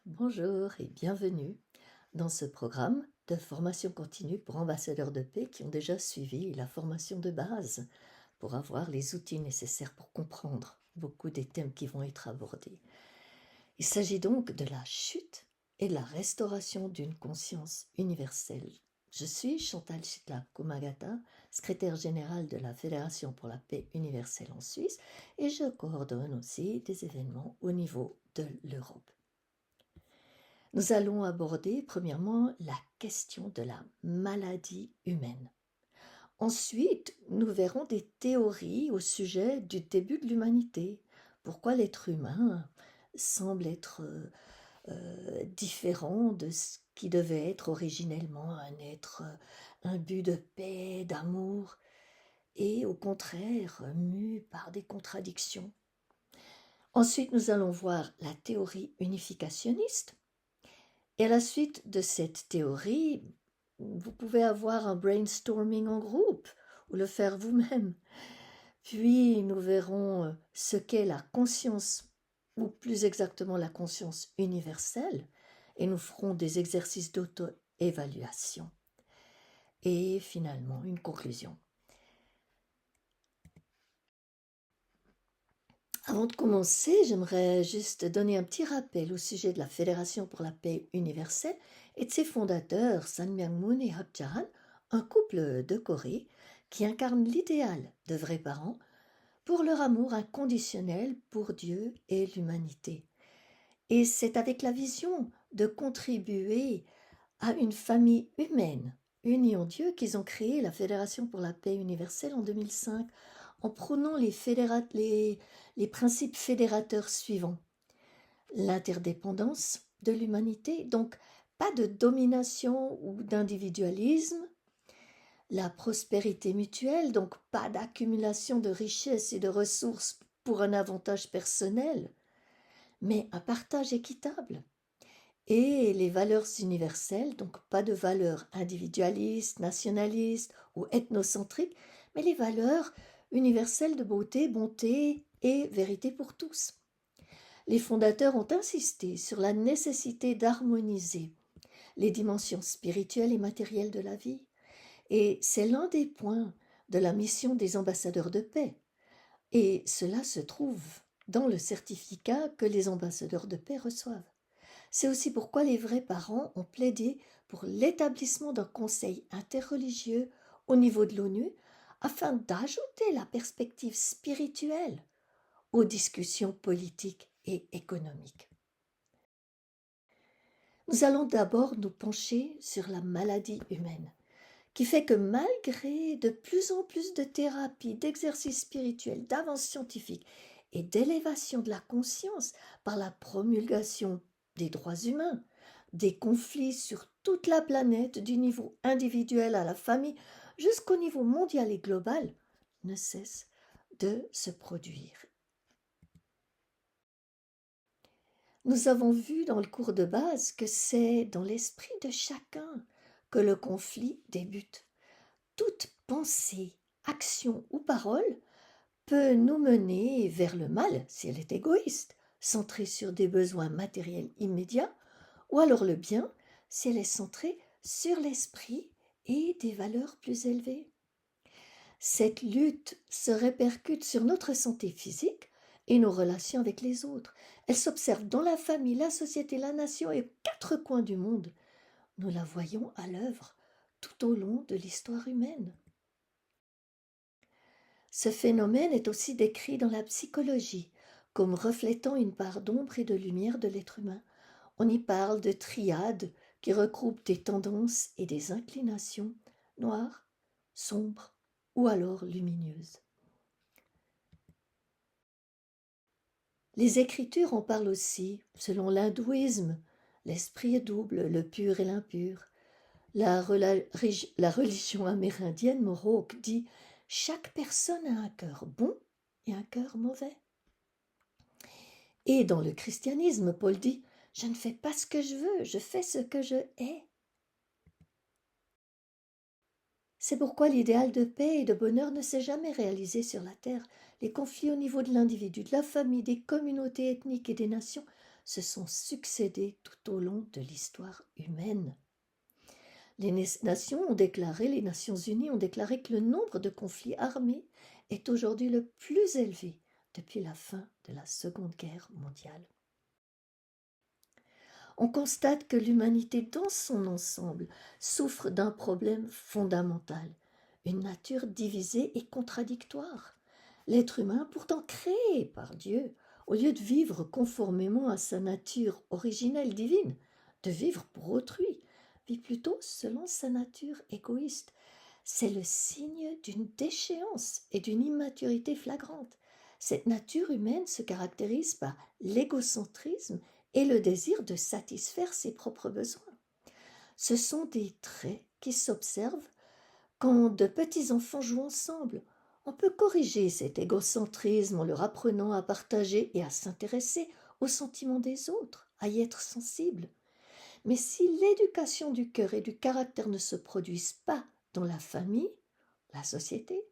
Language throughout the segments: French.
Bonjour et bienvenue dans ce programme de formation continue pour ambassadeurs de paix qui ont déjà suivi la formation de base pour avoir les outils nécessaires pour comprendre beaucoup des thèmes qui vont être abordés. Il s'agit donc de la chute et de la restauration d'une conscience universelle. Je suis Chantal Chitla-Kumagata, secrétaire générale de la Fédération pour la paix universelle en Suisse, et je coordonne aussi des événements au niveau de l'Europe. Nous allons aborder premièrement la question de la maladie humaine. Ensuite, nous verrons des théories au sujet du début de l'humanité. Pourquoi l'être humain semble être différent de ce qui devait être originellement un être imbu de paix, d'amour, et au contraire mu par des contradictions. Ensuite, nous allons voir la théorie unificationniste. Et à la suite de cette théorie, vous pouvez avoir un brainstorming en groupe ou le faire vous-même. Puis nous verrons ce qu'est la conscience, ou plus exactement la conscience universelle, et nous ferons des exercices d'auto-évaluation. Et finalement, une conclusion. Avant de commencer, j'aimerais juste donner un petit rappel au sujet de la Fédération pour la paix universelle et de ses fondateurs, San Myung Moon et Hap Jahan, un couple de Corée qui incarne l'idéal de vrais parents pour leur amour inconditionnel pour Dieu et l'humanité. Et c'est avec la vision de contribuer à une famille humaine unie en Dieu qu'ils ont créé la Fédération pour la paix universelle en 2005 en prônant les principes fédérateurs suivants. L'interdépendance de l'humanité, donc pas de domination ou d'individualisme. La prospérité mutuelle, donc pas d'accumulation de richesses et de ressources pour un avantage personnel, mais un partage équitable. Et les valeurs universelles, donc pas de valeurs individualistes, nationalistes ou ethnocentriques, mais les valeurs universelles de beauté, bonté et vérité pour tous. Les fondateurs ont insisté sur la nécessité d'harmoniser les dimensions spirituelles et matérielles de la vie, et c'est l'un des points de la mission des ambassadeurs de paix. Et cela se trouve dans le certificat que les ambassadeurs de paix reçoivent. C'est aussi pourquoi les vrais parents ont plaidé pour l'établissement d'un conseil interreligieux au niveau de l'ONU afin d'ajouter la perspective spirituelle aux discussions politiques et économiques. Nous allons d'abord nous pencher sur la maladie humaine, qui fait que malgré de plus en plus de thérapies, d'exercices spirituels, d'avances scientifiques et d'élévation de la conscience par la promulgation des droits humains, des conflits sur toute la planète, du niveau individuel à la famille jusqu'au niveau mondial et global, ne cessent de se produire. Nous avons vu dans le cours de base que c'est dans l'esprit de chacun que le conflit débute. Toute pensée, action ou parole peut nous mener vers le mal si elle est égoïste, centrée sur des besoins matériels immédiats, ou alors le bien si elle est centrée sur l'esprit et des valeurs plus élevées. Cette lutte se répercute sur notre santé physique et nos relations avec les autres. Elle s'observe dans la famille, la société, la nation et aux quatre coins du monde. Nous la voyons à l'œuvre tout au long de l'histoire humaine. Ce phénomène est aussi décrit dans la psychologie comme reflétant une part d'ombre et de lumière de l'être humain. On y parle de triades qui regroupent des tendances et des inclinations noires, sombres ou alors lumineuses. Les Écritures en parlent aussi. Selon l'hindouisme, l'esprit est double, le pur et l'impur. La religion amérindienne Mohawk dit « Chaque personne a un cœur bon et un cœur mauvais ». Et dans le christianisme, Paul dit « Je ne fais pas ce que je veux, je fais ce que je hais ». C'est pourquoi l'idéal de paix et de bonheur ne s'est jamais réalisé sur la terre. Les conflits au niveau de l'individu, de la famille, des communautés ethniques et des nations se sont succédés tout au long de l'histoire humaine. Les Nations Unies ont déclaré que le nombre de conflits armés est aujourd'hui le plus élevé depuis la fin de la Seconde Guerre mondiale. On constate que l'humanité dans son ensemble souffre d'un problème fondamental, une nature divisée et contradictoire. L'être humain, pourtant créé par Dieu, au lieu de vivre conformément à sa nature originelle divine, de vivre pour autrui, vit plutôt selon sa nature égoïste. C'est le signe d'une déchéance et d'une immaturité flagrante. Cette nature humaine se caractérise par l'égocentrisme et le désir de satisfaire ses propres besoins. Ce sont des traits qui s'observent quand de petits enfants jouent ensemble. On peut corriger cet égocentrisme en leur apprenant à partager et à s'intéresser aux sentiments des autres, à y être sensible. Mais si l'éducation du cœur et du caractère ne se produisent pas dans la famille, la société,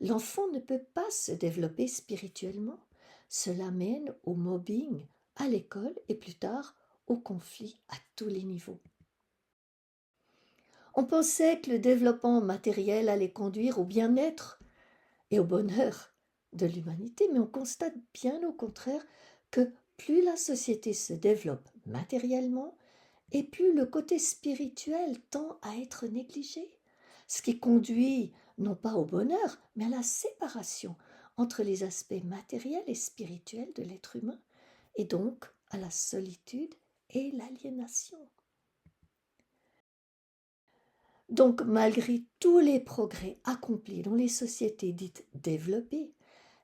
l'enfant ne peut pas se développer spirituellement. Cela mène au mobbing à l'école et plus tard au conflit à tous les niveaux. On pensait que le développement matériel allait conduire au bien-être et au bonheur de l'humanité, mais on constate bien au contraire que plus la société se développe matériellement, et plus le côté spirituel tend à être négligé, ce qui conduit non pas au bonheur, mais à la séparation entre les aspects matériels et spirituels de l'être humain, et donc à la solitude et l'aliénation. Donc, malgré tous les progrès accomplis dans les sociétés dites développées,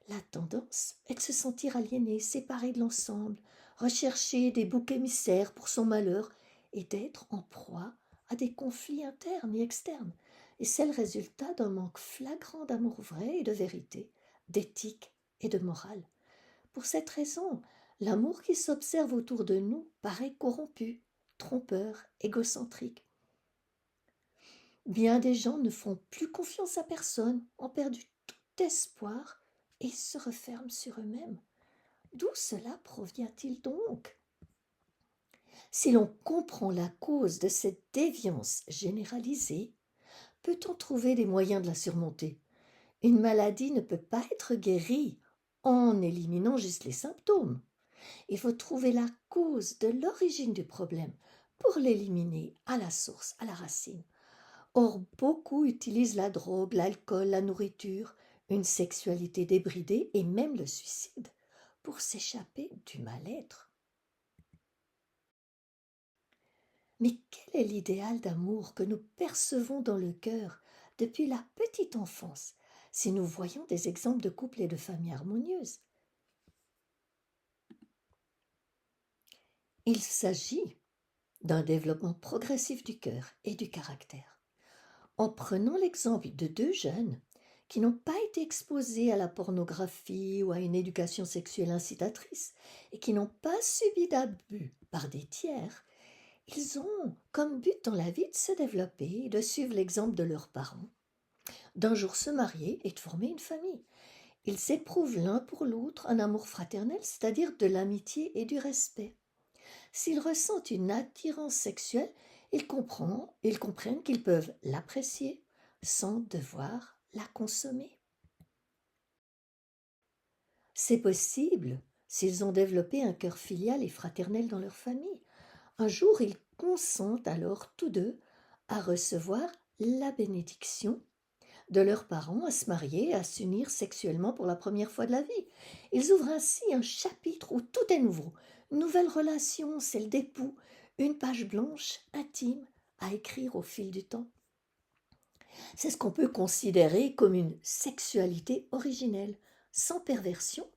la tendance est de se sentir aliéné, séparé de l'ensemble, rechercher des boucs émissaires pour son malheur et d'être en proie à des conflits internes et externes. Et c'est le résultat d'un manque flagrant d'amour vrai et de vérité, d'éthique et de morale. Pour cette raison, l'amour qui s'observe autour de nous paraît corrompu, trompeur, égocentrique. Bien des gens ne font plus confiance à personne, ont perdu tout espoir et se referment sur eux-mêmes. D'où cela provient-il donc? Si l'on comprend la cause de cette déviance généralisée, peut-on trouver des moyens de la surmonter? Une maladie ne peut pas être guérie en éliminant juste les symptômes. Il faut trouver la cause de l'origine du problème pour l'éliminer à la source, à la racine. Or, beaucoup utilisent la drogue, l'alcool, la nourriture, une sexualité débridée et même le suicide pour s'échapper du mal-être. Mais quel est l'idéal d'amour que nous percevons dans le cœur depuis la petite enfance, si nous voyons des exemples de couples et de familles harmonieuses? Il s'agit d'un développement progressif du cœur et du caractère. En prenant l'exemple de deux jeunes qui n'ont pas été exposés à la pornographie ou à une éducation sexuelle incitatrice et qui n'ont pas subi d'abus par des tiers, ils ont comme but dans la vie de se développer et de suivre l'exemple de leurs parents, d'un jour se marier et de former une famille. Ils éprouvent l'un pour l'autre un amour fraternel, c'est-à-dire de l'amitié et du respect. S'ils ressentent une attirance sexuelle, ils comprennent qu'ils peuvent l'apprécier sans devoir la consommer. C'est possible s'ils ont développé un cœur filial et fraternel dans leur famille. Un jour, ils consentent alors tous deux à recevoir la bénédiction de leurs parents, à se marier et à s'unir sexuellement pour la première fois de la vie. Ils ouvrent ainsi un chapitre où tout est nouveau, une nouvelle relation, celle d'époux, une page blanche, intime, à écrire au fil du temps. C'est ce qu'on peut considérer comme une sexualité originelle, sans perversion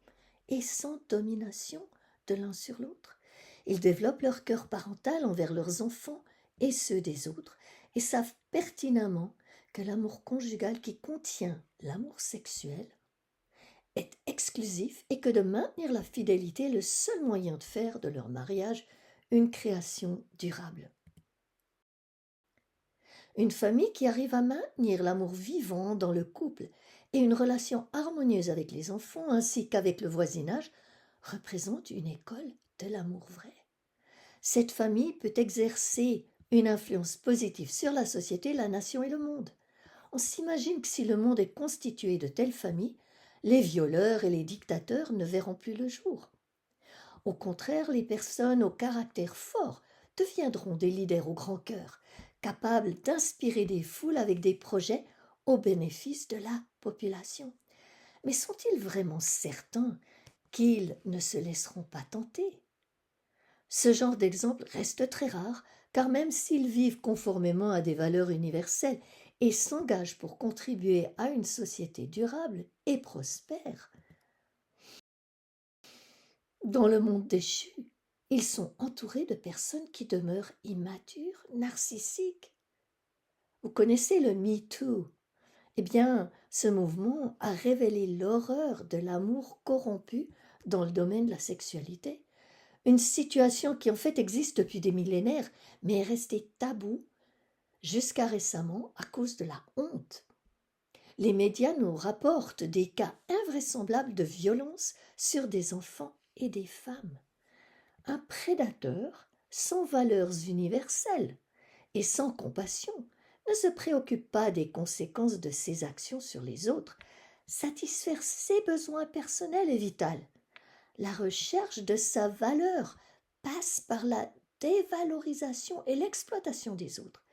et sans domination de l'un sur l'autre. Ils développent leur cœur parental envers leurs enfants et ceux des autres et savent pertinemment que l'amour conjugal qui contient l'amour sexuel est exclusif et que de maintenir la fidélité est le seul moyen de faire de leur mariage une création durable. Une famille qui arrive à maintenir l'amour vivant dans le couple et une relation harmonieuse avec les enfants ainsi qu'avec le voisinage représente une école de l'amour vrai. Cette famille peut exercer une influence positive sur la société, la nation et le monde. On s'imagine que si le monde est constitué de telles familles, les violeurs et les dictateurs ne verront plus le jour. Au contraire, les personnes au caractère fort deviendront des leaders au grand cœur, capables d'inspirer des foules avec des projets au bénéfice de la population. Mais sont-ils vraiment certains qu'ils ne se laisseront pas tenter? Ce genre d'exemple reste très rare, car même s'ils vivent conformément à des valeurs universelles et s'engagent pour contribuer à une société durable et prospère, dans le monde déchu, ils sont entourés de personnes qui demeurent immatures, narcissiques. Vous connaissez le Me Too? Eh bien, ce mouvement a révélé l'horreur de l'amour corrompu dans le domaine de la sexualité. Une situation qui en fait existe depuis des millénaires, mais est restée taboue jusqu'à récemment à cause de la honte. Les médias nous rapportent des cas invraisemblables de violence sur des enfants et des femmes. Un prédateur sans valeurs universelles et sans compassion ne se préoccupe pas des conséquences de ses actions sur les autres. Satisfaire ses besoins personnels est vital. La recherche de sa valeur passe par la dévalorisation et l'exploitation des autres.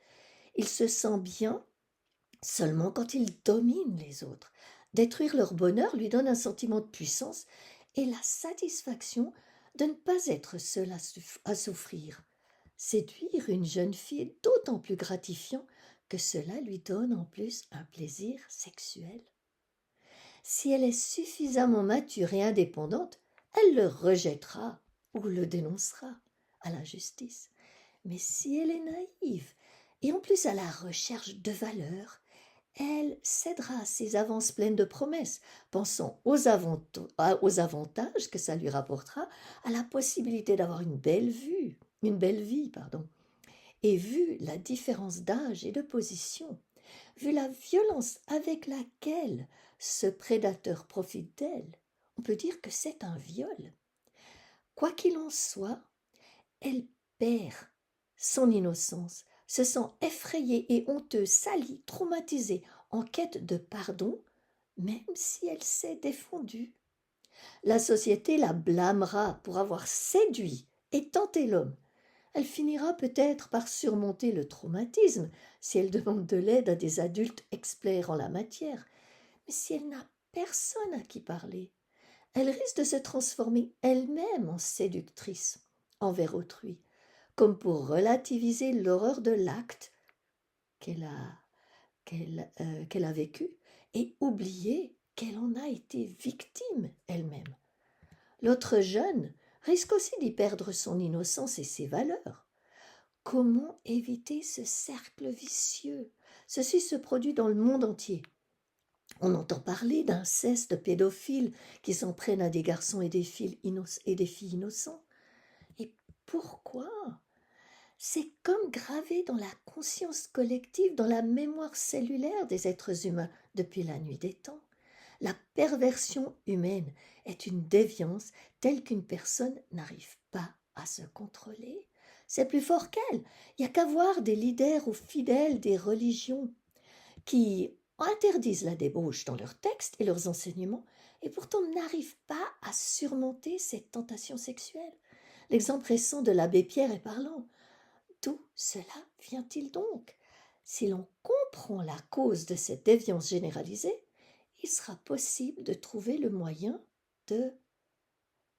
Il se sent bien seulement quand il domine les autres. Détruire leur bonheur lui donne un sentiment de puissance et la satisfaction de ne pas être seul à souffrir. Séduire une jeune fille est d'autant plus gratifiant que cela lui donne en plus un plaisir sexuel. Si elle est suffisamment mature et indépendante, elle le rejettera ou le dénoncera à la justice. Mais si elle est naïve et en plus à la recherche de valeurs, elle cédera à ses avances pleines de promesses, pensant aux avantages que ça lui rapportera, à la possibilité d'avoir une belle vie, pardon. Et vu la différence d'âge et de position, vu la violence avec laquelle ce prédateur profite d'elle, on peut dire que c'est un viol. Quoi qu'il en soit, elle perd son innocence, se sent effrayée et honteuse, salie, traumatisée, en quête de pardon, même si elle s'est défendue. La société la blâmera pour avoir séduit et tenté l'homme. Elle finira peut-être par surmonter le traumatisme si elle demande de l'aide à des adultes experts en la matière. Mais si elle n'a personne à qui parler, elle risque de se transformer elle-même en séductrice envers autrui, comme pour relativiser l'horreur de l'acte qu'elle a vécu et oublier qu'elle en a été victime elle-même. L'autre jeune risque aussi d'y perdre son innocence et ses valeurs. Comment éviter ce cercle vicieux? Ceci se produit dans le monde entier. On entend parler d'inceste pédophile qui s'en prennent à des garçons et des filles innocents. Et pourquoi? C'est comme gravé dans la conscience collective, dans la mémoire cellulaire des êtres humains depuis la nuit des temps. La perversion humaine est une déviance telle qu'une personne n'arrive pas à se contrôler. C'est plus fort qu'elle. Il n'y a qu'à voir des leaders ou fidèles des religions qui interdisent la débauche dans leurs textes et leurs enseignements et pourtant n'arrivent pas à surmonter cette tentation sexuelle. L'exemple récent de l'abbé Pierre est parlant. D'où cela vient-il donc? Si l'on comprend la cause de cette déviance généralisée, il sera possible de trouver le moyen de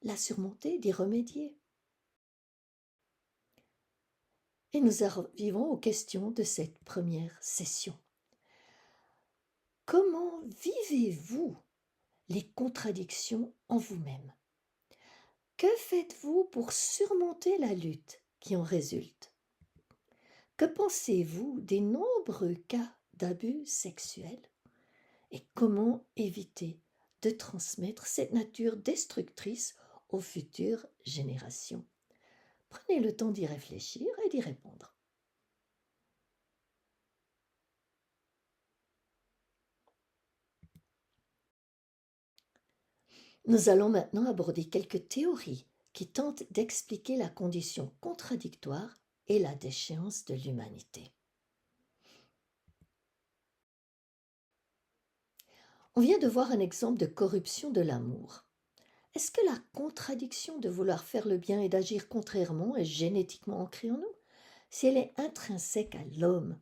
la surmonter, d'y remédier. Et nous arrivons aux questions de cette première session. Comment vivez-vous les contradictions en vous-même? Que faites-vous pour surmonter la lutte qui en résulte? Que pensez-vous des nombreux cas d'abus sexuels? Et comment éviter de transmettre cette nature destructrice aux futures générations? Prenez le temps d'y réfléchir et d'y répondre. Nous allons maintenant aborder quelques théories qui tente d'expliquer la condition contradictoire et la déchéance de l'humanité. On vient de voir un exemple de corruption de l'amour. Est-ce que la contradiction de vouloir faire le bien et d'agir contrairement est génétiquement ancrée en nous? Si elle est intrinsèque à l'homme,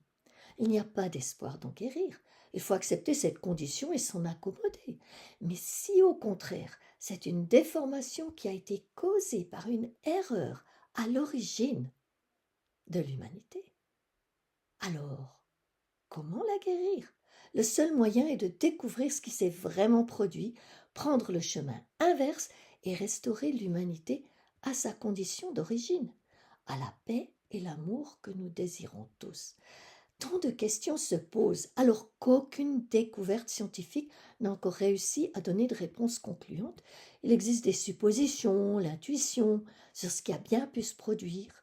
il n'y a pas d'espoir d'en guérir. Il faut accepter cette condition et s'en accommoder. Mais si au contraire, c'est une déformation qui a été causée par une erreur à l'origine de l'humanité, alors comment la guérir? Le seul moyen est de découvrir ce qui s'est vraiment produit, prendre le chemin inverse et restaurer l'humanité à sa condition d'origine, à la paix et l'amour que nous désirons tous. Tant de questions se posent alors qu'aucune découverte scientifique n'a encore réussi à donner de réponse concluante. Il existe des suppositions, l'intuition sur ce qui a bien pu se produire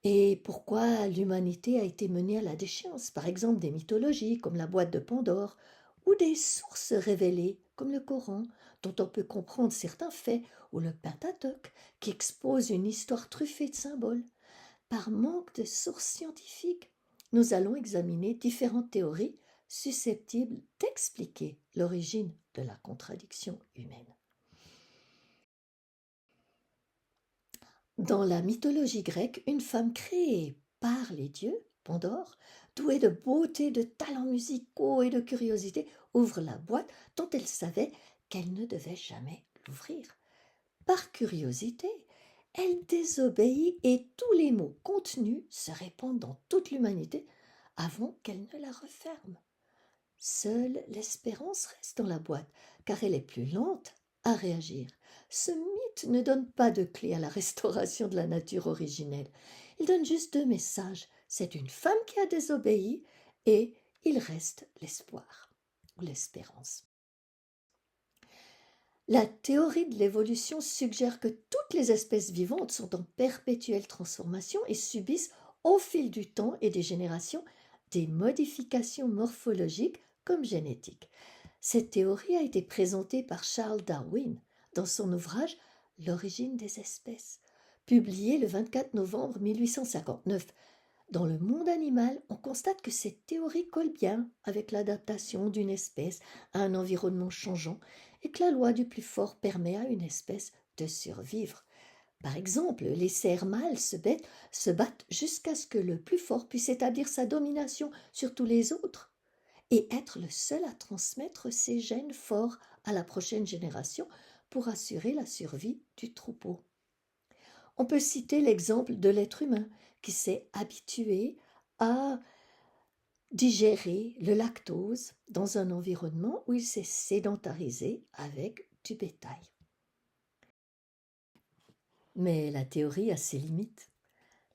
et pourquoi l'humanité a été menée à la déchéance, par exemple des mythologies comme la boîte de Pandore ou des sources révélées comme le Coran dont on peut comprendre certains faits ou le Pentateuque qui expose une histoire truffée de symboles. Par manque de sources scientifiques, nous allons examiner différentes théories susceptibles d'expliquer l'origine de la contradiction humaine. Dans la mythologie grecque, une femme créée par les dieux, Pandore, douée de beauté, de talents musicaux et de curiosité, ouvre la boîte dont elle savait qu'elle ne devait jamais l'ouvrir. Par curiosité, elle désobéit et tous les maux contenus se répandent dans toute l'humanité avant qu'elle ne la referme. Seule l'espérance reste dans la boîte, car elle est plus lente à réagir. Ce mythe ne donne pas de clé à la restauration de la nature originelle. Il donne juste deux messages. C'est une femme qui a désobéi et il reste l'espoir ou l'espérance. La théorie de l'évolution suggère que toutes les espèces vivantes sont en perpétuelle transformation et subissent au fil du temps et des générations des modifications morphologiques comme génétiques. Cette théorie a été présentée par Charles Darwin dans son ouvrage L'origine des espèces, publié le 24 novembre 1859. Dans le monde animal, on constate que cette théorie colle bien avec l'adaptation d'une espèce à un environnement changeant et que la loi du plus fort permet à une espèce de survivre. Par exemple, les cerfs mâles se battent jusqu'à ce que le plus fort puisse établir sa domination sur tous les autres et être le seul à transmettre ses gènes forts à la prochaine génération pour assurer la survie du troupeau. On peut citer l'exemple de l'être humain qui s'est habitué à digérer le lactose dans un environnement où il s'est sédentarisé avec du bétail. Mais la théorie a ses limites.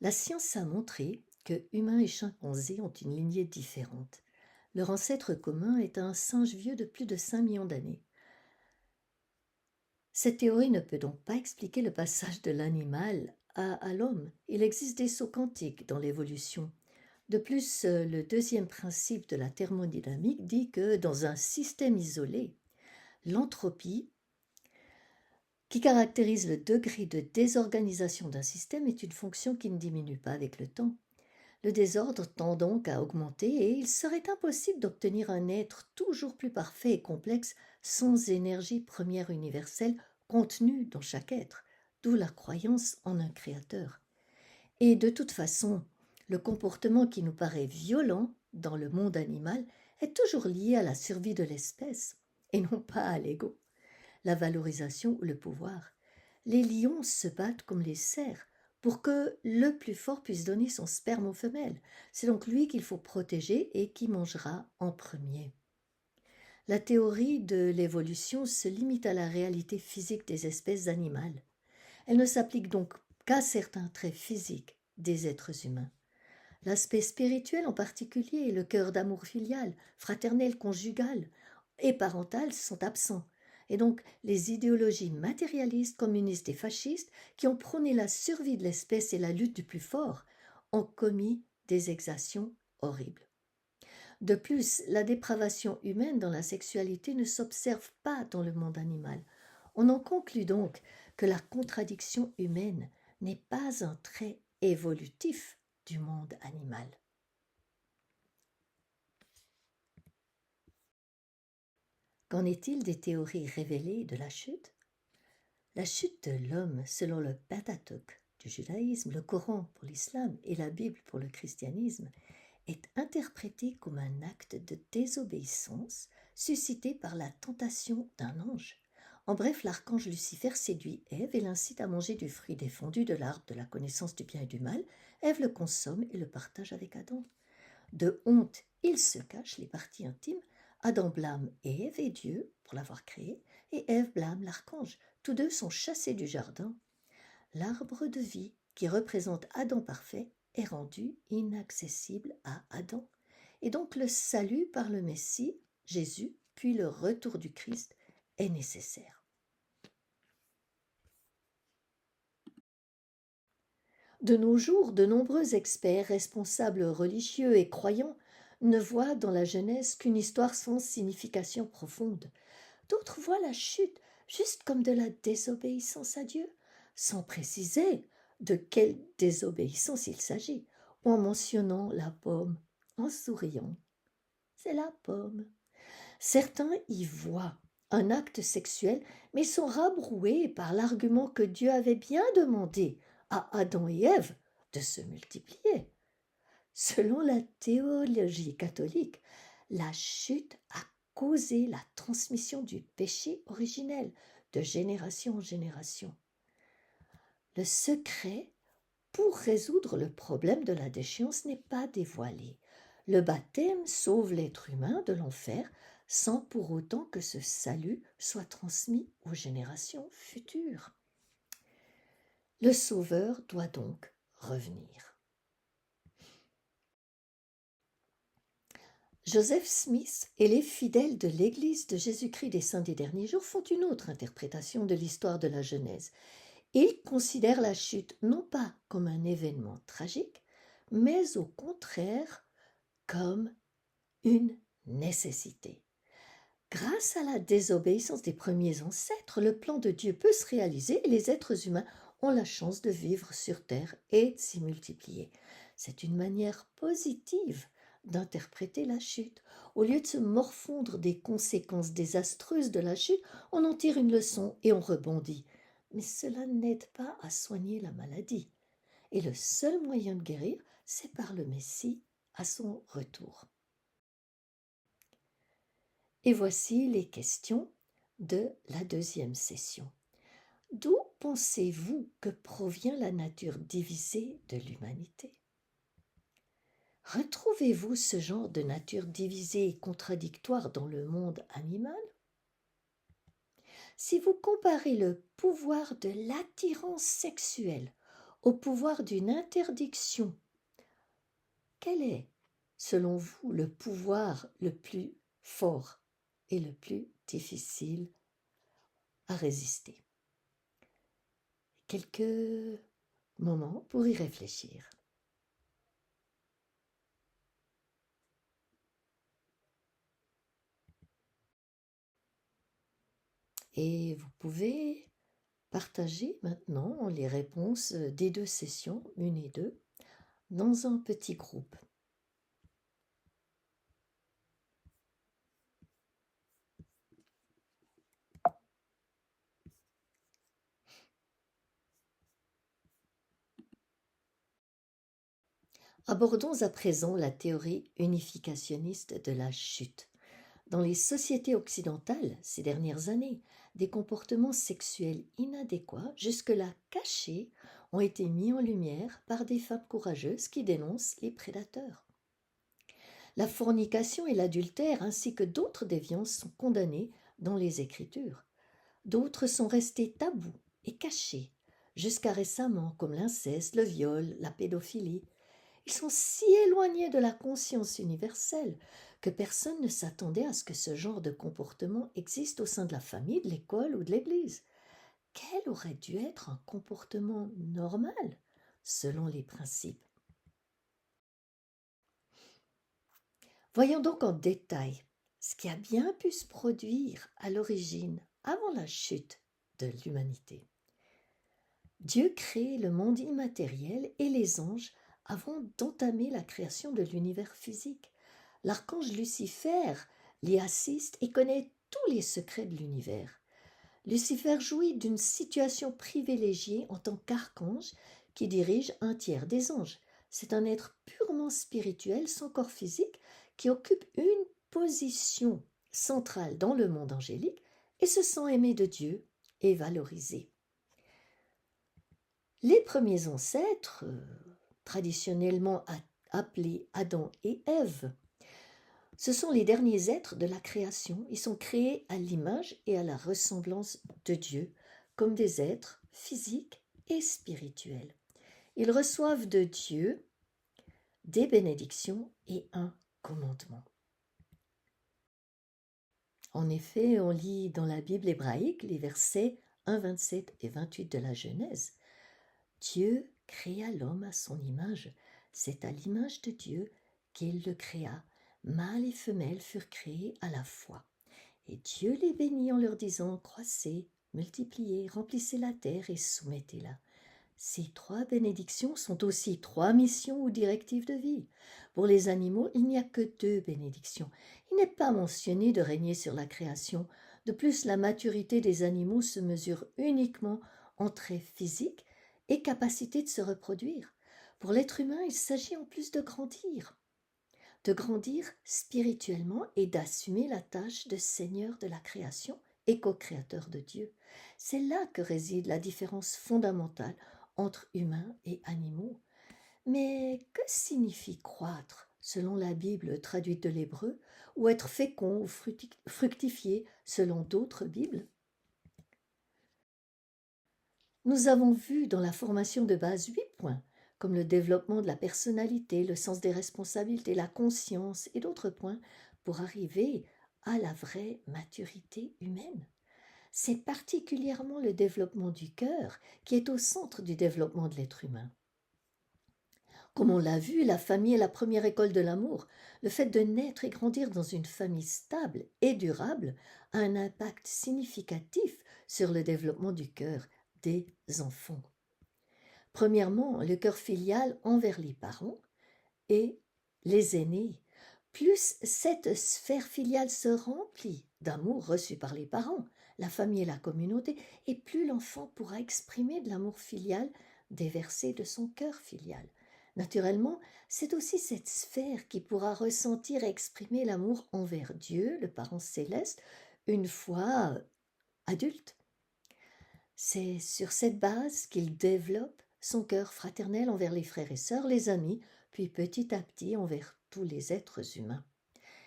La science a montré que humains et chimpanzés ont une lignée différente. Leur ancêtre commun est un singe vieux de plus de 5 millions d'années. Cette théorie ne peut donc pas expliquer le passage de l'animal à l'homme. Il existe des sauts quantiques dans l'évolution. De plus, le deuxième principe de la thermodynamique dit que dans un système isolé, l'entropie, qui caractérise le degré de désorganisation d'un système, est une fonction qui ne diminue pas avec le temps. Le désordre tend donc à augmenter et il serait impossible d'obtenir un être toujours plus parfait et complexe sans énergie première universelle contenue dans chaque être, d'où la croyance en un créateur. Et de toute façon, le comportement qui nous paraît violent dans le monde animal est toujours lié à la survie de l'espèce et non pas à l'ego, la valorisation ou le pouvoir. Les lions se battent comme les cerfs pour que le plus fort puisse donner son sperme aux femelles. C'est donc lui qu'il faut protéger et qui mangera en premier. La théorie de l'évolution se limite à la réalité physique des espèces animales. Elle ne s'applique donc qu'à certains traits physiques des êtres humains. L'aspect spirituel en particulier et le cœur d'amour filial, fraternel, conjugal et parental sont absents. Et donc les idéologies matérialistes, communistes et fascistes qui ont prôné la survie de l'espèce et la lutte du plus fort ont commis des exactions horribles. De plus, la dépravation humaine dans la sexualité ne s'observe pas dans le monde animal. On en conclut donc que la contradiction humaine n'est pas un trait évolutif du monde animal. Qu'en est-il des théories révélées de la chute? La chute de l'homme, selon le Pentateuque du judaïsme, le Coran pour l'islam et la Bible pour le christianisme, est interprétée comme un acte de désobéissance suscité par la tentation d'un ange. En bref, l'archange Lucifer séduit Ève et l'incite à manger du fruit défendu de l'arbre de la connaissance du bien et du mal. Ève le consomme et le partage avec Adam. De honte, il se cache les parties intimes. Adam blâme Ève et Dieu pour l'avoir créé, et Ève blâme l'archange. Tous deux sont chassés du jardin. L'arbre de vie, qui représente Adam parfait, est rendu inaccessible à Adam. Et donc le salut par le Messie, Jésus, puis le retour du Christ est nécessaire. De nos jours, de nombreux experts, responsables religieux et croyants ne voient dans la Genèse qu'une histoire sans signification profonde. D'autres voient la chute juste comme de la désobéissance à Dieu, sans préciser de quelle désobéissance il s'agit, ou en mentionnant la pomme, en souriant. C'est la pomme. Certains y voient un acte sexuel, mais sont rabroués par l'argument que Dieu avait bien demandé à Adam et Ève de se multiplier. Selon la théologie catholique, la chute a causé la transmission du péché originel de génération en génération. Le secret pour résoudre le problème de la déchéance n'est pas dévoilé. Le baptême sauve l'être humain de l'enfer sans pour autant que ce salut soit transmis aux générations futures. Le Sauveur doit donc revenir. Joseph Smith et les fidèles de l'Église de Jésus-Christ des Saints des Derniers Jours font une autre interprétation de l'histoire de la Genèse. Ils considèrent la chute non pas comme un événement tragique, mais au contraire comme une nécessité. Grâce à la désobéissance des premiers ancêtres, le plan de Dieu peut se réaliser et les êtres humains ont la chance de vivre sur terre et de s'y multiplier. C'est une manière positive d'interpréter la chute. Au lieu de se morfondre des conséquences désastreuses de la chute, on en tire une leçon et on rebondit. Mais cela n'aide pas à soigner la maladie. Et le seul moyen de guérir, c'est par le Messie à son retour. Et voici les questions de la deuxième session. D'où pensez-vous que provient la nature divisée de l'humanité? Retrouvez-vous ce genre de nature divisée et contradictoire dans le monde animal? Si vous comparez le pouvoir de l'attirance sexuelle au pouvoir d'une interdiction, quel est, selon vous, le pouvoir le plus fort et le plus difficile à résister? Quelques moments pour y réfléchir. Et vous pouvez partager maintenant les réponses des deux sessions, 1 et 2, dans un petit groupe. Abordons à présent la théorie unificationniste de la chute. Dans les sociétés occidentales, ces dernières années, des comportements sexuels inadéquats, jusque-là cachés, ont été mis en lumière par des femmes courageuses qui dénoncent les prédateurs. La fornication et l'adultère ainsi que d'autres déviances sont condamnées dans les Écritures. D'autres sont restés tabous et cachés, jusqu'à récemment, comme l'inceste, le viol, la pédophilie. Ils sont si éloignés de la conscience universelle que personne ne s'attendait à ce que ce genre de comportement existe au sein de la famille, de l'école ou de l'Église. Quel aurait dû être un comportement normal selon les principes? Voyons donc en détail ce qui a bien pu se produire à l'origine, avant la chute de l'humanité. Dieu crée le monde immatériel et les anges avant d'entamer la création de l'univers physique. L'archange Lucifer l'y assiste et connaît tous les secrets de l'univers. Lucifer jouit d'une situation privilégiée en tant qu'archange qui dirige un tiers des anges. C'est un être purement spirituel, sans corps physique, qui occupe une position centrale dans le monde angélique et se sent aimé de Dieu et valorisé. Les premiers ancêtres, traditionnellement appelés Adam et Ève, ce sont les derniers êtres de la création. Ils sont créés à l'image et à la ressemblance de Dieu, comme des êtres physiques et spirituels. Ils reçoivent de Dieu des bénédictions et un commandement. En effet, on lit dans la Bible hébraïque les versets 1, 27 et 28 de la Genèse. Dieu créa l'homme à son image. C'est à l'image de Dieu qu'il le créa. Mâle et femelle furent créés à la fois. Et Dieu les bénit en leur disant, croissez, multipliez, remplissez la terre et soumettez-la. Ces 3 bénédictions sont aussi 3 missions ou directives de vie. Pour les animaux, il n'y a que 2 bénédictions. Il n'est pas mentionné de régner sur la création. De plus, la maturité des animaux se mesure uniquement en traits physiques et capacité de se reproduire. Pour l'être humain, il s'agit en plus de grandir spirituellement et d'assumer la tâche de Seigneur de la création et co-créateur de Dieu. C'est là que réside la différence fondamentale entre humains et animaux. Mais que signifie croître selon la Bible traduite de l'hébreu ou être fécond ou fructifier selon d'autres Bibles? Nous avons vu dans la formation de base 8 points, comme le développement de la personnalité, le sens des responsabilités, la conscience et d'autres points pour arriver à la vraie maturité humaine. C'est particulièrement le développement du cœur qui est au centre du développement de l'être humain. Comme on l'a vu, la famille est la première école de l'amour. Le fait de naître et grandir dans une famille stable et durable a un impact significatif sur le développement du cœur des enfants. Premièrement, le cœur filial envers les parents et les aînés. Plus cette sphère filiale se remplit d'amour reçu par les parents, la famille et la communauté, et plus l'enfant pourra exprimer de l'amour filial déversé de son cœur filial. Naturellement, c'est aussi cette sphère qui pourra ressentir et exprimer l'amour envers Dieu, le parent céleste, une fois adulte. C'est sur cette base qu'il développe son cœur fraternel envers les frères et sœurs, les amis, puis petit à petit envers tous les êtres humains.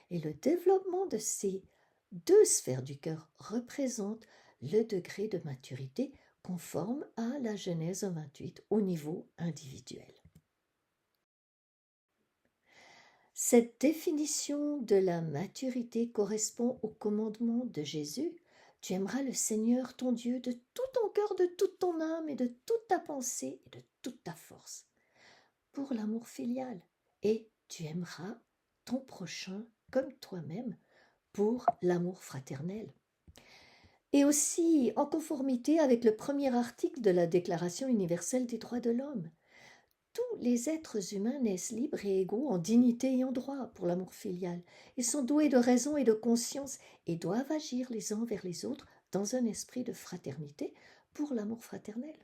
Et le développement de ces 2 sphères du cœur représente le degré de maturité conforme à la Genèse 28 au niveau individuel. Cette définition de la maturité correspond au commandement de Jésus. Tu aimeras le Seigneur ton Dieu de tout ton cœur, de toute ton âme et de toute ta pensée et de toute ta force, pour l'amour filial. Et tu aimeras ton prochain comme toi-même, pour l'amour fraternel. Et aussi en conformité avec le premier article de la Déclaration universelle des droits de l'homme. Tous les êtres humains naissent libres et égaux en dignité et en droit pour l'amour filial. Ils sont doués de raison et de conscience et doivent agir les uns vers les autres dans un esprit de fraternité pour l'amour fraternel.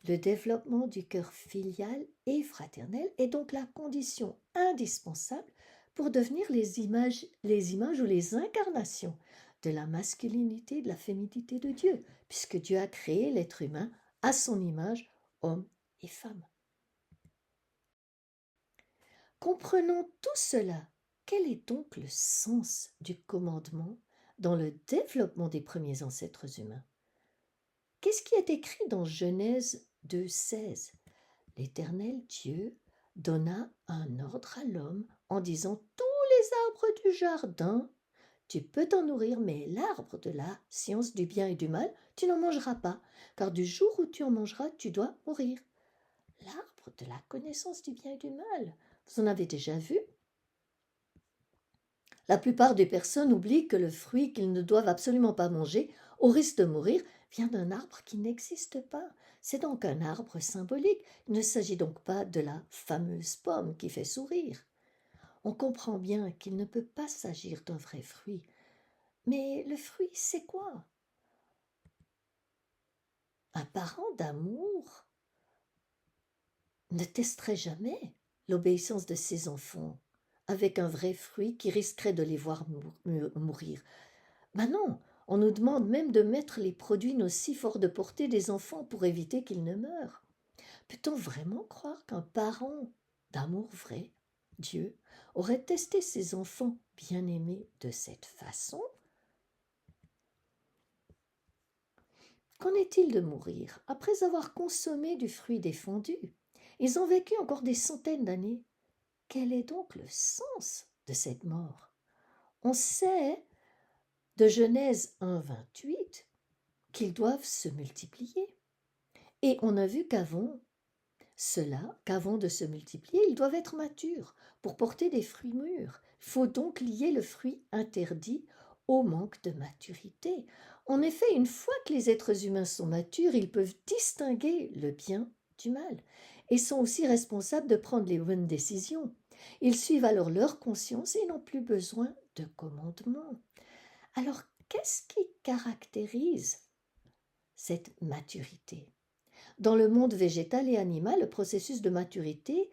Le développement du cœur filial et fraternel est donc la condition indispensable pour devenir les images ou les incarnations de la masculinité et de la féminité de Dieu, puisque Dieu a créé l'être humain à son image, homme et femme. Comprenons tout cela. Quel est donc le sens du commandement dans le développement des premiers ancêtres humains? Qu'est-ce qui est écrit dans Genèse 2,16? L'Éternel Dieu donna un ordre à l'homme en disant « Tous les arbres du jardin, tu peux t'en nourrir, mais l'arbre de la science du bien et du mal, tu n'en mangeras pas, car du jour où tu en mangeras, tu dois mourir. » L'arbre de la connaissance du bien et du mal, vous en avez déjà vu? La plupart des personnes oublient que le fruit qu'ils ne doivent absolument pas manger, au risque de mourir, vient d'un arbre qui n'existe pas. C'est donc un arbre symbolique. Il ne s'agit donc pas de la fameuse pomme qui fait sourire. On comprend bien qu'il ne peut pas s'agir d'un vrai fruit. Mais le fruit, c'est quoi? Un parent d'amour ne testerait jamais l'obéissance de ses enfants avec un vrai fruit qui risquerait de les voir mourir. Ben non, on nous demande même de mettre les produits nocifs hors de portée des enfants pour éviter qu'ils ne meurent. Peut-on vraiment croire qu'un parent d'amour vrai, Dieu, aurait testé ses enfants bien-aimés de cette façon? Qu'en est-il de mourir après avoir consommé du fruit défendu? Ils ont vécu encore des centaines d'années. Quel est donc le sens de cette mort? On sait de Genèse 1,28 qu'ils doivent se multiplier. Et on a vu qu'avant de se multiplier, ils doivent être matures pour porter des fruits mûrs. Il faut donc lier le fruit interdit au manque de maturité. En effet, une fois que les êtres humains sont matures, ils peuvent distinguer le bien du mal et sont aussi responsables de prendre les bonnes décisions. Ils suivent alors leur conscience et n'ont plus besoin de commandement. Alors, qu'est-ce qui caractérise cette maturité? Dans le monde végétal et animal, le processus de maturité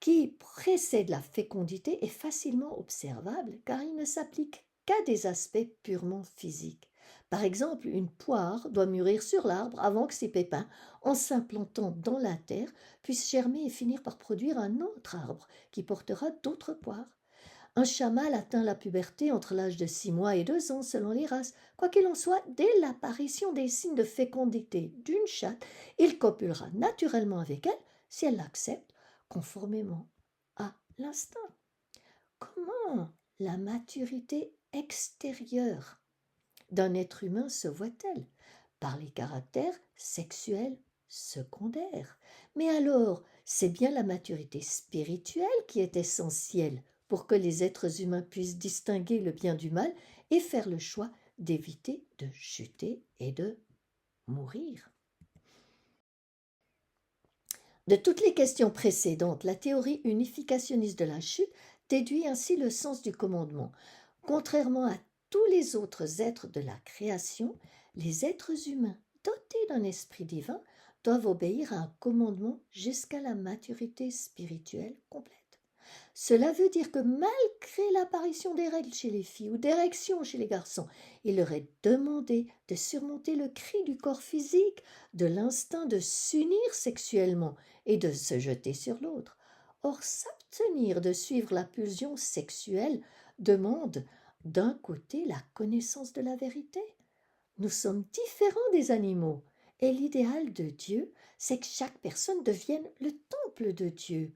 qui précède la fécondité est facilement observable car il ne s'applique qu'à des aspects purement physiques. Par exemple, une poire doit mûrir sur l'arbre avant que ses pépins, en s'implantant dans la terre, puissent germer et finir par produire un autre arbre qui portera d'autres poires. Un chat mâle atteint la puberté entre l'âge de 6 mois et 2 ans selon les races. Quoi qu'il en soit, dès l'apparition des signes de fécondité d'une chatte, il copulera naturellement avec elle si elle l'accepte, conformément à l'instinct. Comment la maturité extérieure d'un être humain se voit-elle? Par les caractères sexuels secondaires. Mais alors, c'est bien la maturité spirituelle qui est essentielle pour que les êtres humains puissent distinguer le bien du mal et faire le choix d'éviter de chuter et de mourir. De toutes les questions précédentes, la théorie unificationniste de la chute déduit ainsi le sens du commandement. Contrairement à tous les autres êtres de la création, les êtres humains dotés d'un esprit divin doivent obéir à un commandement jusqu'à la maturité spirituelle complète. Cela veut dire que malgré l'apparition des règles chez les filles ou d'érections chez les garçons, il leur est demandé de surmonter le cri du corps physique, de l'instinct de s'unir sexuellement et de se jeter sur l'autre. Or, s'abstenir de suivre la pulsion sexuelle demande d'un côté la connaissance de la vérité. Nous sommes différents des animaux et l'idéal de Dieu, c'est que chaque personne devienne le temple de Dieu.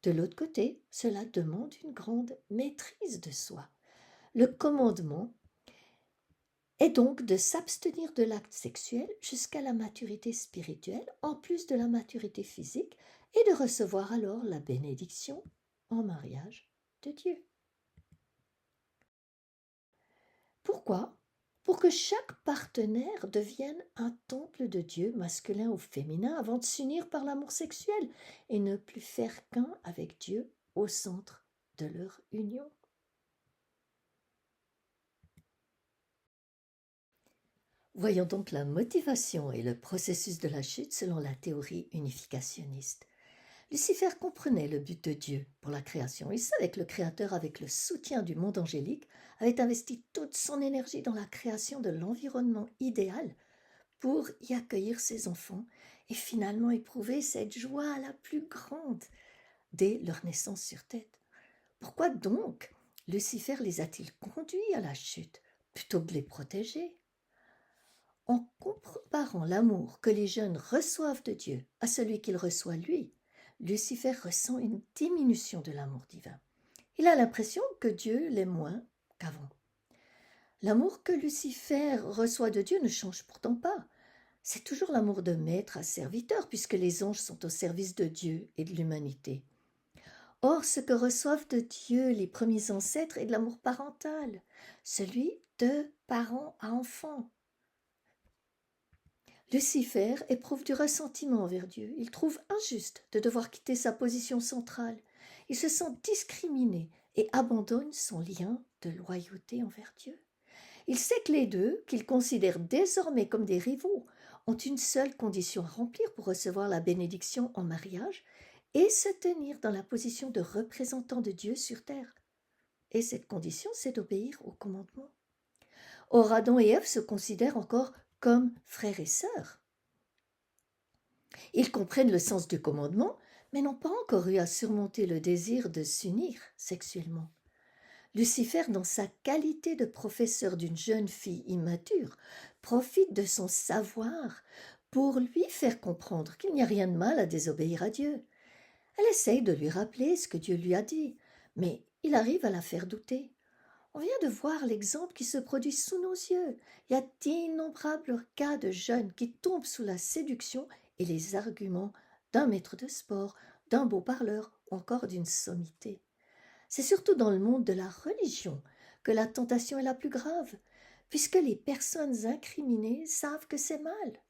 De l'autre côté, cela demande une grande maîtrise de soi. Le commandement est donc de s'abstenir de l'acte sexuel jusqu'à la maturité spirituelle, en plus de la maturité physique, et de recevoir alors la bénédiction en mariage de Dieu. Pourquoi? Pour que chaque partenaire devienne un temple de Dieu, masculin ou féminin, avant de s'unir par l'amour sexuel et ne plus faire qu'un avec Dieu au centre de leur union. Voyons donc la motivation et le processus de la chute selon la théorie unificationniste. Lucifer comprenait le but de Dieu pour la création. Il savait que le Créateur, avec le soutien du monde angélique, avait investi toute son énergie dans la création de l'environnement idéal pour y accueillir ses enfants et finalement éprouver cette joie la plus grande dès leur naissance sur terre. Pourquoi donc Lucifer les a-t-il conduits à la chute plutôt que de les protéger? En comparant l'amour que les jeunes reçoivent de Dieu à celui qu'il reçoit lui, Lucifer ressent une diminution de l'amour divin. Il a l'impression que Dieu l'aime moins qu'avant. L'amour que Lucifer reçoit de Dieu ne change pourtant pas. C'est toujours l'amour de maître à serviteur, puisque les anges sont au service de Dieu et de l'humanité. Or, ce que reçoivent de Dieu les premiers ancêtres est de l'amour parental, celui de parent à enfant. Lucifer éprouve du ressentiment envers Dieu. Il trouve injuste de devoir quitter sa position centrale. Il se sent discriminé et abandonne son lien de loyauté envers Dieu. Il sait que les deux, qu'il considère désormais comme des rivaux, ont une seule condition à remplir pour recevoir la bénédiction en mariage et se tenir dans la position de représentant de Dieu sur terre. Et cette condition, c'est d'obéir au commandement. Or, Adam et Ève se considèrent encore comme frères et sœurs. Ils comprennent le sens du commandement, mais n'ont pas encore eu à surmonter le désir de s'unir sexuellement. Lucifer, dans sa qualité de professeur d'une jeune fille immature, profite de son savoir pour lui faire comprendre qu'il n'y a rien de mal à désobéir à Dieu. Elle essaye de lui rappeler ce que Dieu lui a dit, mais il arrive à la faire douter. On vient de voir l'exemple qui se produit sous nos yeux. Il y a d'innombrables cas de jeunes qui tombent sous la séduction et les arguments d'un maître de sport, d'un beau parleur ou encore d'une sommité. C'est surtout dans le monde de la religion que la tentation est la plus grave, puisque les personnes incriminées savent que c'est mal.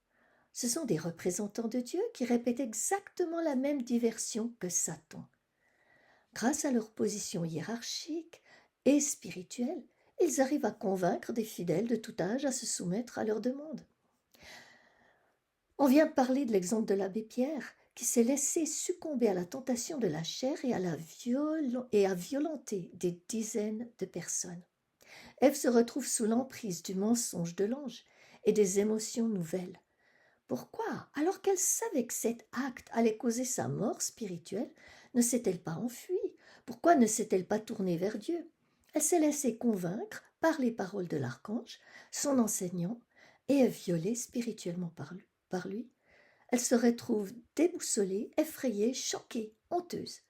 Ce sont des représentants de Dieu qui répètent exactement la même diversion que Satan. Grâce à leur position hiérarchique et spirituelle, ils arrivent à convaincre des fidèles de tout âge à se soumettre à leurs demandes. On vient de parler de l'exemple de l'abbé Pierre, qui s'est laissé succomber à la tentation de la chair et à violenter des dizaines de personnes. Ève se retrouve sous l'emprise du mensonge de l'ange et des émotions nouvelles. Pourquoi, alors qu'elle savait que cet acte allait causer sa mort spirituelle, ne s'est-elle pas enfuie? Pourquoi ne s'est-elle pas tournée vers Dieu? Elle s'est laissée convaincre par les paroles de l'archange, son enseignant, et est violée spirituellement par lui. Elle se retrouve déboussolée, effrayée, choquée, honteuse.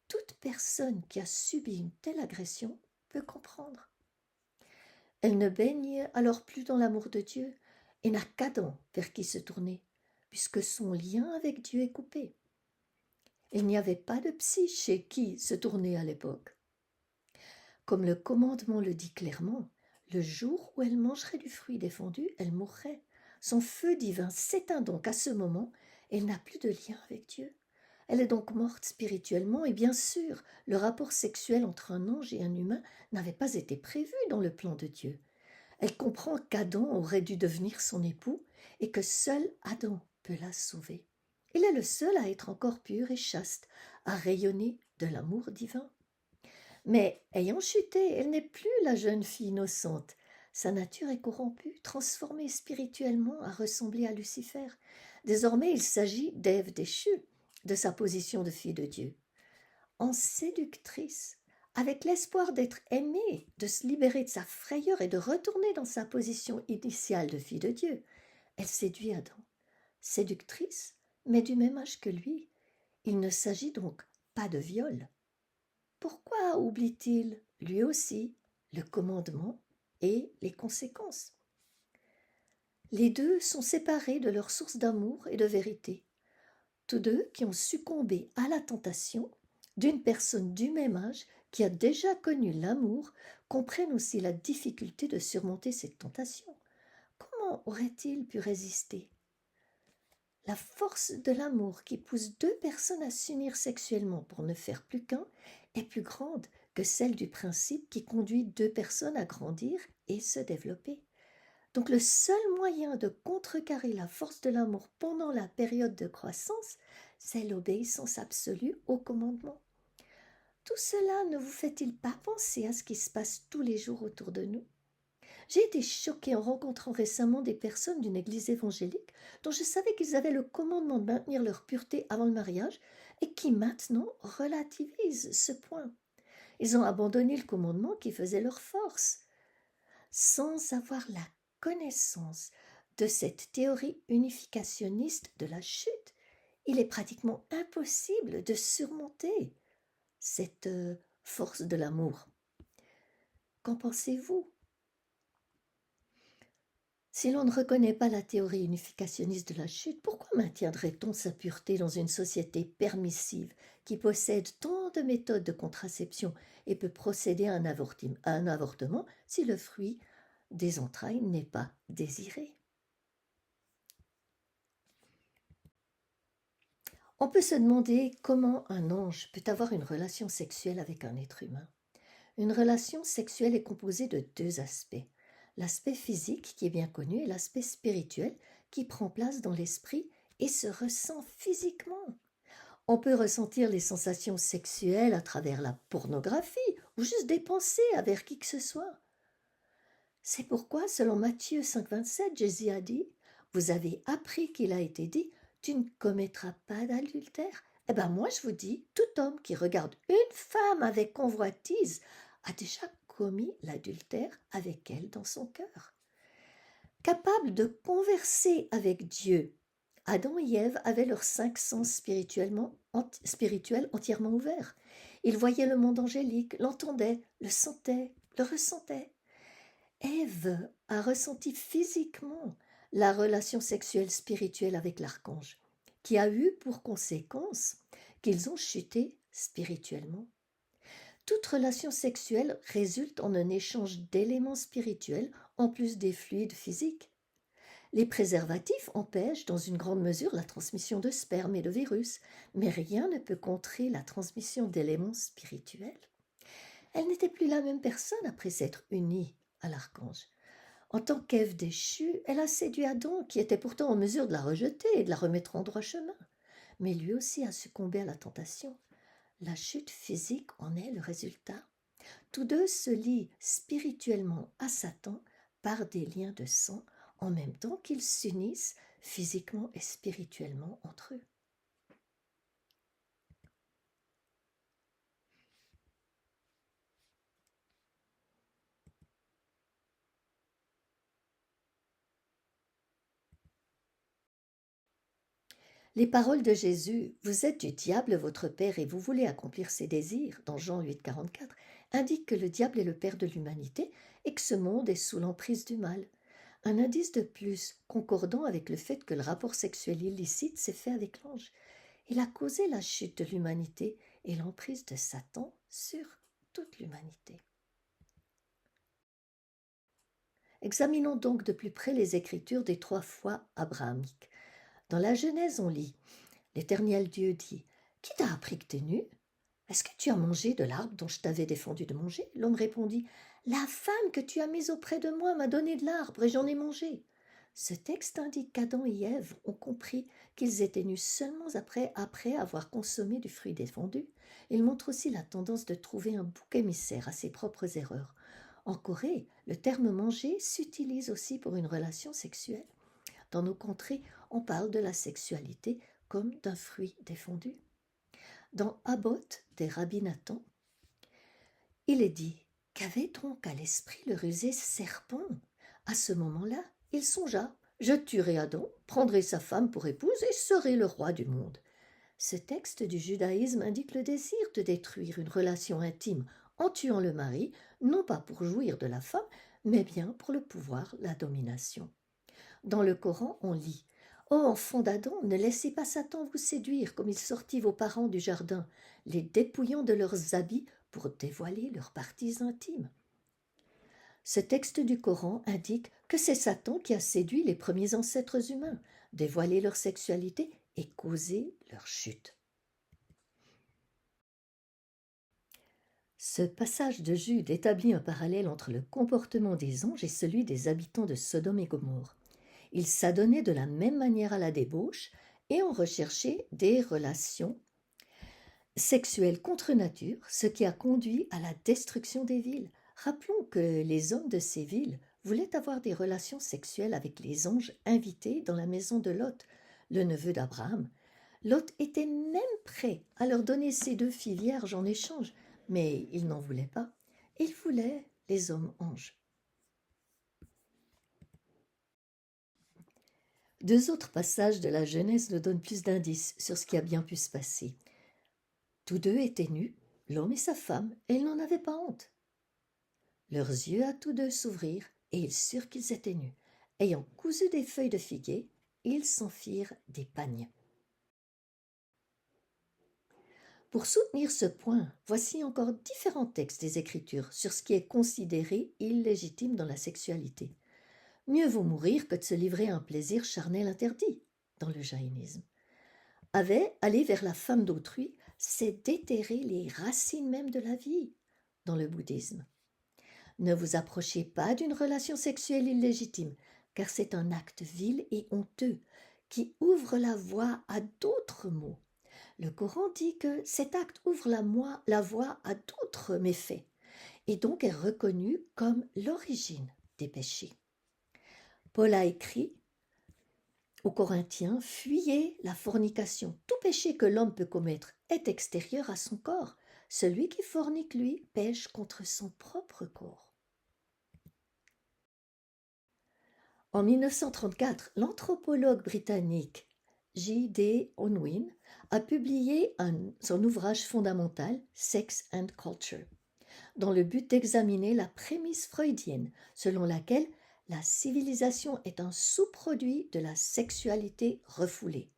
Toute personne qui a subi une telle agression peut comprendre. Elle ne baigne alors plus dans l'amour de Dieu et n'a qu'Adam vers qui se tourner, puisque son lien avec Dieu est coupé. Il n'y avait pas de psy chez qui se tourner à l'époque. Comme le commandement le dit clairement, le jour où elle mangerait du fruit défendu, elle mourrait. Son feu divin s'éteint donc à ce moment et elle n'a plus de lien avec Dieu. Elle est donc morte spirituellement et bien sûr, le rapport sexuel entre un ange et un humain n'avait pas été prévu dans le plan de Dieu. Elle comprend qu'Adam aurait dû devenir son époux et que seul Adam peut la sauver. Il est le seul à être encore pur et chaste, à rayonner de l'amour divin. Mais ayant chuté, elle n'est plus la jeune fille innocente. Sa nature est corrompue, transformée spirituellement à ressembler à Lucifer. Désormais, il s'agit d'Ève déchue, de sa position de fille de Dieu. En séductrice, avec l'espoir d'être aimée, de se libérer de sa frayeur et de retourner dans sa position initiale de fille de Dieu, elle séduit Adam. Séductrice, mais du même âge que lui. Il ne s'agit donc pas de viol. Pourquoi oublie-t-il, lui aussi, le commandement et les conséquences? Les deux sont séparés de leur source d'amour et de vérité. Tous deux qui ont succombé à la tentation d'une personne du même âge qui a déjà connu l'amour comprennent aussi la difficulté de surmonter cette tentation. Comment aurait-il pu résister? La force de l'amour qui pousse deux personnes à s'unir sexuellement pour ne faire plus qu'un est plus grande que celle du principe qui conduit deux personnes à grandir et se développer. Donc le seul moyen de contrecarrer la force de l'amour pendant la période de croissance, c'est l'obéissance absolue au commandement. Tout cela ne vous fait-il pas penser à ce qui se passe tous les jours autour de nous? J'ai été choquée en rencontrant récemment des personnes d'une église évangélique dont je savais qu'ils avaient le commandement de maintenir leur pureté avant le mariage et qui maintenant relativisent ce point. Ils ont abandonné le commandement qui faisait leur force, sans avoir la connaissance de cette théorie unificationniste de la chute. Il est pratiquement impossible de surmonter cette force de l'amour. Qu'en pensez-vous? Si l'on ne reconnaît pas la théorie unificationniste de la chute, pourquoi maintiendrait-on sa pureté dans une société permissive qui possède tant de méthodes de contraception et peut procéder à un avortement si le fruit des entrailles n'est pas désiré? On peut se demander comment un ange peut avoir une relation sexuelle avec un être humain. Une relation sexuelle est composée de deux aspects. L'aspect physique qui est bien connu et l'aspect spirituel qui prend place dans l'esprit et se ressent physiquement. On peut ressentir les sensations sexuelles à travers la pornographie ou juste des pensées envers qui que ce soit. C'est pourquoi, selon Matthieu 5,27, Jésus a dit « Vous avez appris qu'il a été dit, tu ne commettras pas d'adultère ». Eh bien moi je vous dis, tout homme qui regarde une femme avec convoitise a déjà commis l'adultère avec elle dans son cœur. Capable de converser avec Dieu, Adam et Ève avaient leurs 5 sens spirituels entièrement ouverts. Ils voyaient le monde angélique, l'entendaient, le sentaient, le ressentaient. Ève a ressenti physiquement la relation sexuelle spirituelle avec l'archange, qui a eu pour conséquence qu'ils ont chuté spirituellement. Toute relation sexuelle résulte en un échange d'éléments spirituels en plus des fluides physiques. Les préservatifs empêchent dans une grande mesure la transmission de sperme et de virus, mais rien ne peut contrer la transmission d'éléments spirituels. Elle n'était plus la même personne après s'être unie à l'archange. En tant qu'Ève déchue, elle a séduit Adam, qui était pourtant en mesure de la rejeter et de la remettre en droit chemin. Mais lui aussi a succombé à la tentation. La chute physique en est le résultat. Tous deux se lient spirituellement à Satan par des liens de sang, en même temps qu'ils s'unissent physiquement et spirituellement entre eux. Les paroles de Jésus « Vous êtes du diable votre père et vous voulez accomplir ses désirs » dans Jean 8, 44 indiquent que le diable est le père de l'humanité et que ce monde est sous l'emprise du mal. Un indice de plus, concordant avec le fait que le rapport sexuel illicite s'est fait avec l'ange. Il a causé la chute de l'humanité et l'emprise de Satan sur toute l'humanité. Examinons donc de plus près les écritures des 3 fois abrahamiques. Dans la Genèse, on lit « L'Éternel Dieu dit, qui t'a appris que t'es nu? Est-ce que tu as mangé de l'arbre dont je t'avais défendu de manger ?» L'homme répondit « La femme que tu as mise auprès de moi m'a donné de l'arbre et j'en ai mangé. » Ce texte indique qu'Adam et Ève ont compris qu'ils étaient nus seulement après avoir consommé du fruit défendu. Il montre aussi la tendance de trouver un bouc émissaire à ses propres erreurs. En Corée, le terme manger s'utilise aussi pour une relation sexuelle. Dans nos contrées, on parle de la sexualité comme d'un fruit défendu. Dans Abbot des Rabbi Nathan, il est dit « Qu'avait donc à l'esprit le rusé serpent ?» À ce moment-là, il songea « Je tuerai Adam, prendrai sa femme pour épouse et serai le roi du monde. » Ce texte du judaïsme indique le désir de détruire une relation intime en tuant le mari, non pas pour jouir de la femme, mais bien pour le pouvoir, la domination. Dans le Coran, on lit « Ô enfants d'Adam, ne laissez pas Satan vous séduire comme il sortit vos parents du jardin, les dépouillant de leurs habits pour dévoiler leurs parties intimes. » Ce texte du Coran indique que c'est Satan qui a séduit les premiers ancêtres humains, dévoilé leur sexualité et causé leur chute. Ce passage de Jude établit un parallèle entre le comportement des anges et celui des habitants de Sodome et Gomorrhe. Ils s'adonnaient de la même manière à la débauche et ont recherché des relations sexuelles contre nature, ce qui a conduit à la destruction des villes. Rappelons que les hommes de ces villes voulaient avoir des relations sexuelles avec les anges invités dans la maison de Lot, le neveu d'Abraham. Lot était même prêt à leur donner ses 2 filles vierges en échange, mais il n'en voulait pas. Il voulait les hommes anges. 2 autres passages de la Genèse nous donnent plus d'indices sur ce qui a bien pu se passer. Tous 2 étaient nus, l'homme et sa femme, et ils n'en avaient pas honte. Leurs yeux à tous 2 s'ouvrirent, et ils surent qu'ils étaient nus. Ayant cousu des feuilles de figuier, ils s'en firent des pagnes. Pour soutenir ce point, voici encore différents textes des Écritures sur ce qui est considéré illégitime dans la sexualité. Mieux vaut mourir que de se livrer à un plaisir charnel interdit dans le jaïnisme. aller vers la femme d'autrui, c'est déterrer les racines même de la vie dans le bouddhisme. Ne vous approchez pas d'une relation sexuelle illégitime, car c'est un acte vil et honteux qui ouvre la voie à d'autres maux. Le Coran dit que cet acte ouvre la voie à d'autres méfaits et donc est reconnu comme l'origine des péchés. Paul a écrit aux Corinthiens, fuyez la fornication. Tout péché que l'homme peut commettre est extérieur à son corps. Celui qui fornique, lui, pêche contre son propre corps. En 1934, l'anthropologue britannique J.D. Unwin a publié son ouvrage fondamental Sex and Culture, dans le but d'examiner la prémisse freudienne selon laquelle la civilisation est un sous-produit de la sexualité refoulée.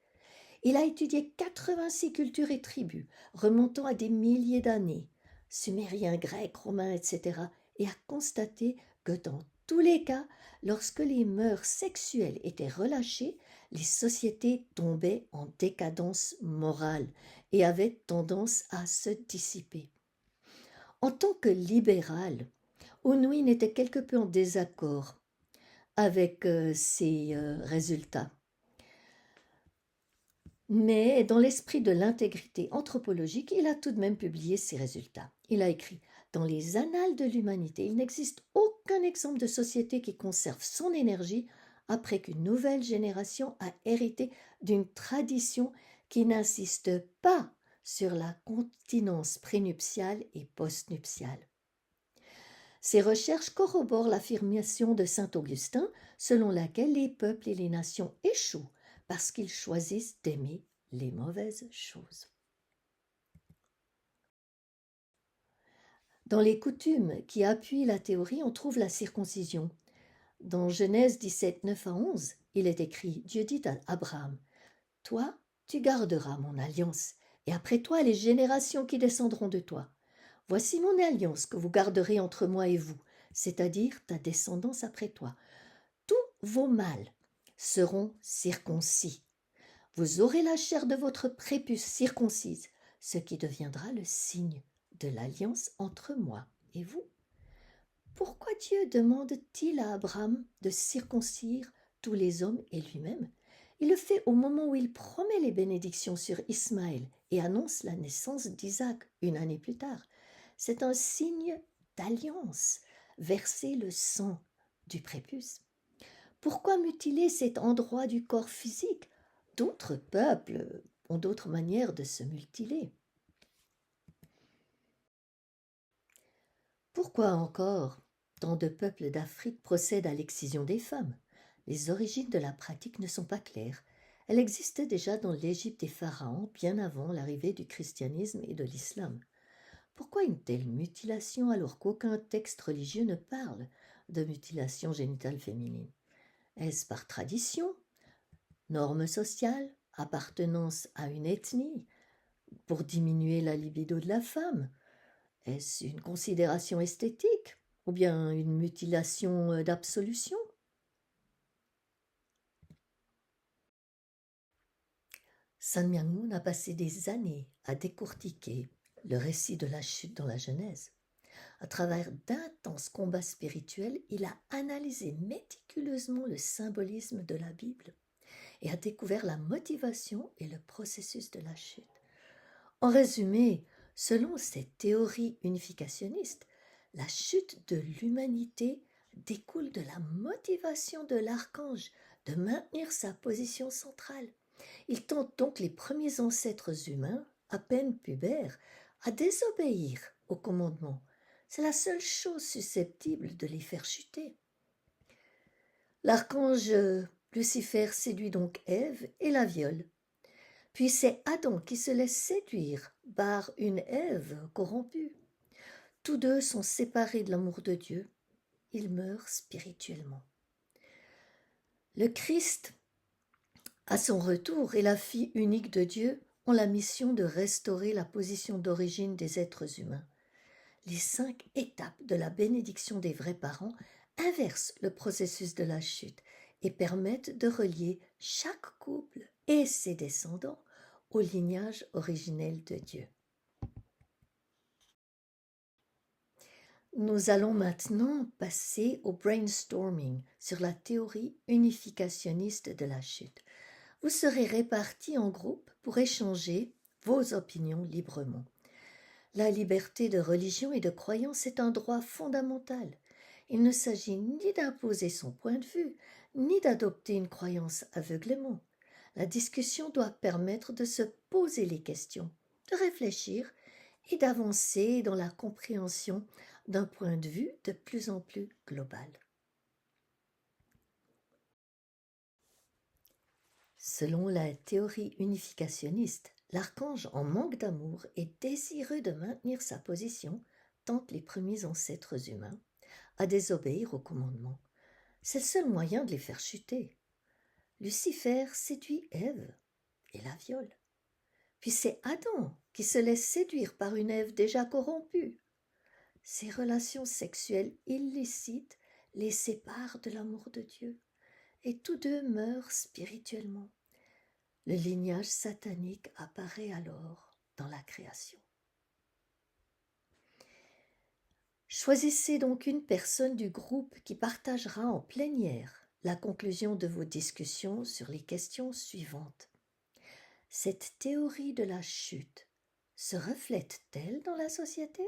Il a étudié 86 cultures et tribus remontant à des milliers d'années, sumériens, grecs, romains, etc., et a constaté que dans tous les cas, lorsque les mœurs sexuelles étaient relâchées, les sociétés tombaient en décadence morale et avaient tendance à se dissiper. En tant que libéral, Unwin était quelque peu en désaccord avec ces résultats. Mais dans l'esprit de l'intégrité anthropologique, il a tout de même publié ses résultats. Il a écrit « Dans les annales de l'humanité, il n'existe aucun exemple de société qui conserve son énergie après qu'une nouvelle génération a hérité d'une tradition qui n'insiste pas sur la continence prénuptiale et postnuptiale. » Ces recherches corroborent l'affirmation de saint Augustin selon laquelle les peuples et les nations échouent parce qu'ils choisissent d'aimer les mauvaises choses. Dans les coutumes qui appuient la théorie, on trouve la circoncision. Dans Genèse 17, 9 à 11, il est écrit, Dieu dit à Abraham, « Toi, tu garderas mon alliance, et après toi les générations qui descendront de toi. Voici mon alliance que vous garderez entre moi et vous, c'est-à-dire ta descendance après toi. Tous vos mâles seront circoncis. Vous aurez la chair de votre prépuce circoncise, ce qui deviendra le signe de l'alliance entre moi et vous. » Pourquoi Dieu demande-t-il à Abraham de circoncire tous les hommes et lui-même? Il le fait au moment où il promet les bénédictions sur Ismaël et annonce la naissance d'Isaac une année plus tard. C'est un signe d'alliance, verser le sang du prépuce. Pourquoi mutiler cet endroit du corps physique? D'autres peuples ont d'autres manières de se mutiler. Pourquoi encore tant de peuples d'Afrique procèdent à l'excision des femmes? Les origines de la pratique ne sont pas claires. Elle existait déjà dans l'Égypte des pharaons bien avant l'arrivée du christianisme et de l'islam. Pourquoi une telle mutilation alors qu'aucun texte religieux ne parle de mutilation génitale féminine? Est-ce par tradition, normes sociales, appartenance à une ethnie, pour diminuer la libido de la femme? Est-ce une considération esthétique ou bien une mutilation d'absolution? Sun Myung Moon a passé des années à décortiquer le récit de la chute dans la Genèse. À travers d'intenses combats spirituels, il a analysé méticuleusement le symbolisme de la Bible et a découvert la motivation et le processus de la chute. En résumé, selon cette théorie unificationniste, la chute de l'humanité découle de la motivation de l'archange de maintenir sa position centrale. Il tente donc les premiers ancêtres humains, à peine pubères, à désobéir au commandement. C'est la seule chose susceptible de les faire chuter. L'archange Lucifer séduit donc Ève et la viole. Puis c'est Adam qui se laisse séduire par une Ève corrompue. Tous deux sont séparés de l'amour de Dieu. Ils meurent spirituellement. Le Christ, à son retour, et la fille unique de Dieu ont la mission de restaurer la position d'origine des êtres humains. Les 5 étapes de la bénédiction des vrais parents inversent le processus de la chute et permettent de relier chaque couple et ses descendants au lignage originel de Dieu. Nous allons maintenant passer au brainstorming sur la théorie unificationniste de la chute. Vous serez répartis en groupes pour échanger vos opinions librement. La liberté de religion et de croyance est un droit fondamental. Il ne s'agit ni d'imposer son point de vue, ni d'adopter une croyance aveuglément. La discussion doit permettre de se poser les questions, de réfléchir et d'avancer dans la compréhension d'un point de vue de plus en plus global. Selon la théorie unificationniste, l'archange en manque d'amour est désireux de maintenir sa position tant que les premiers ancêtres humains à désobéir au commandement. C'est le seul moyen de les faire chuter. Lucifer séduit Ève et la viole. Puis c'est Adam qui se laisse séduire par une Ève déjà corrompue. Ces relations sexuelles illicites les séparent de l'amour de Dieu et tous deux meurent spirituellement. Le lignage satanique apparaît alors dans la création. Choisissez donc une personne du groupe qui partagera en plénière la conclusion de vos discussions sur les questions suivantes. Cette théorie de la chute se reflète-t-elle dans la société ?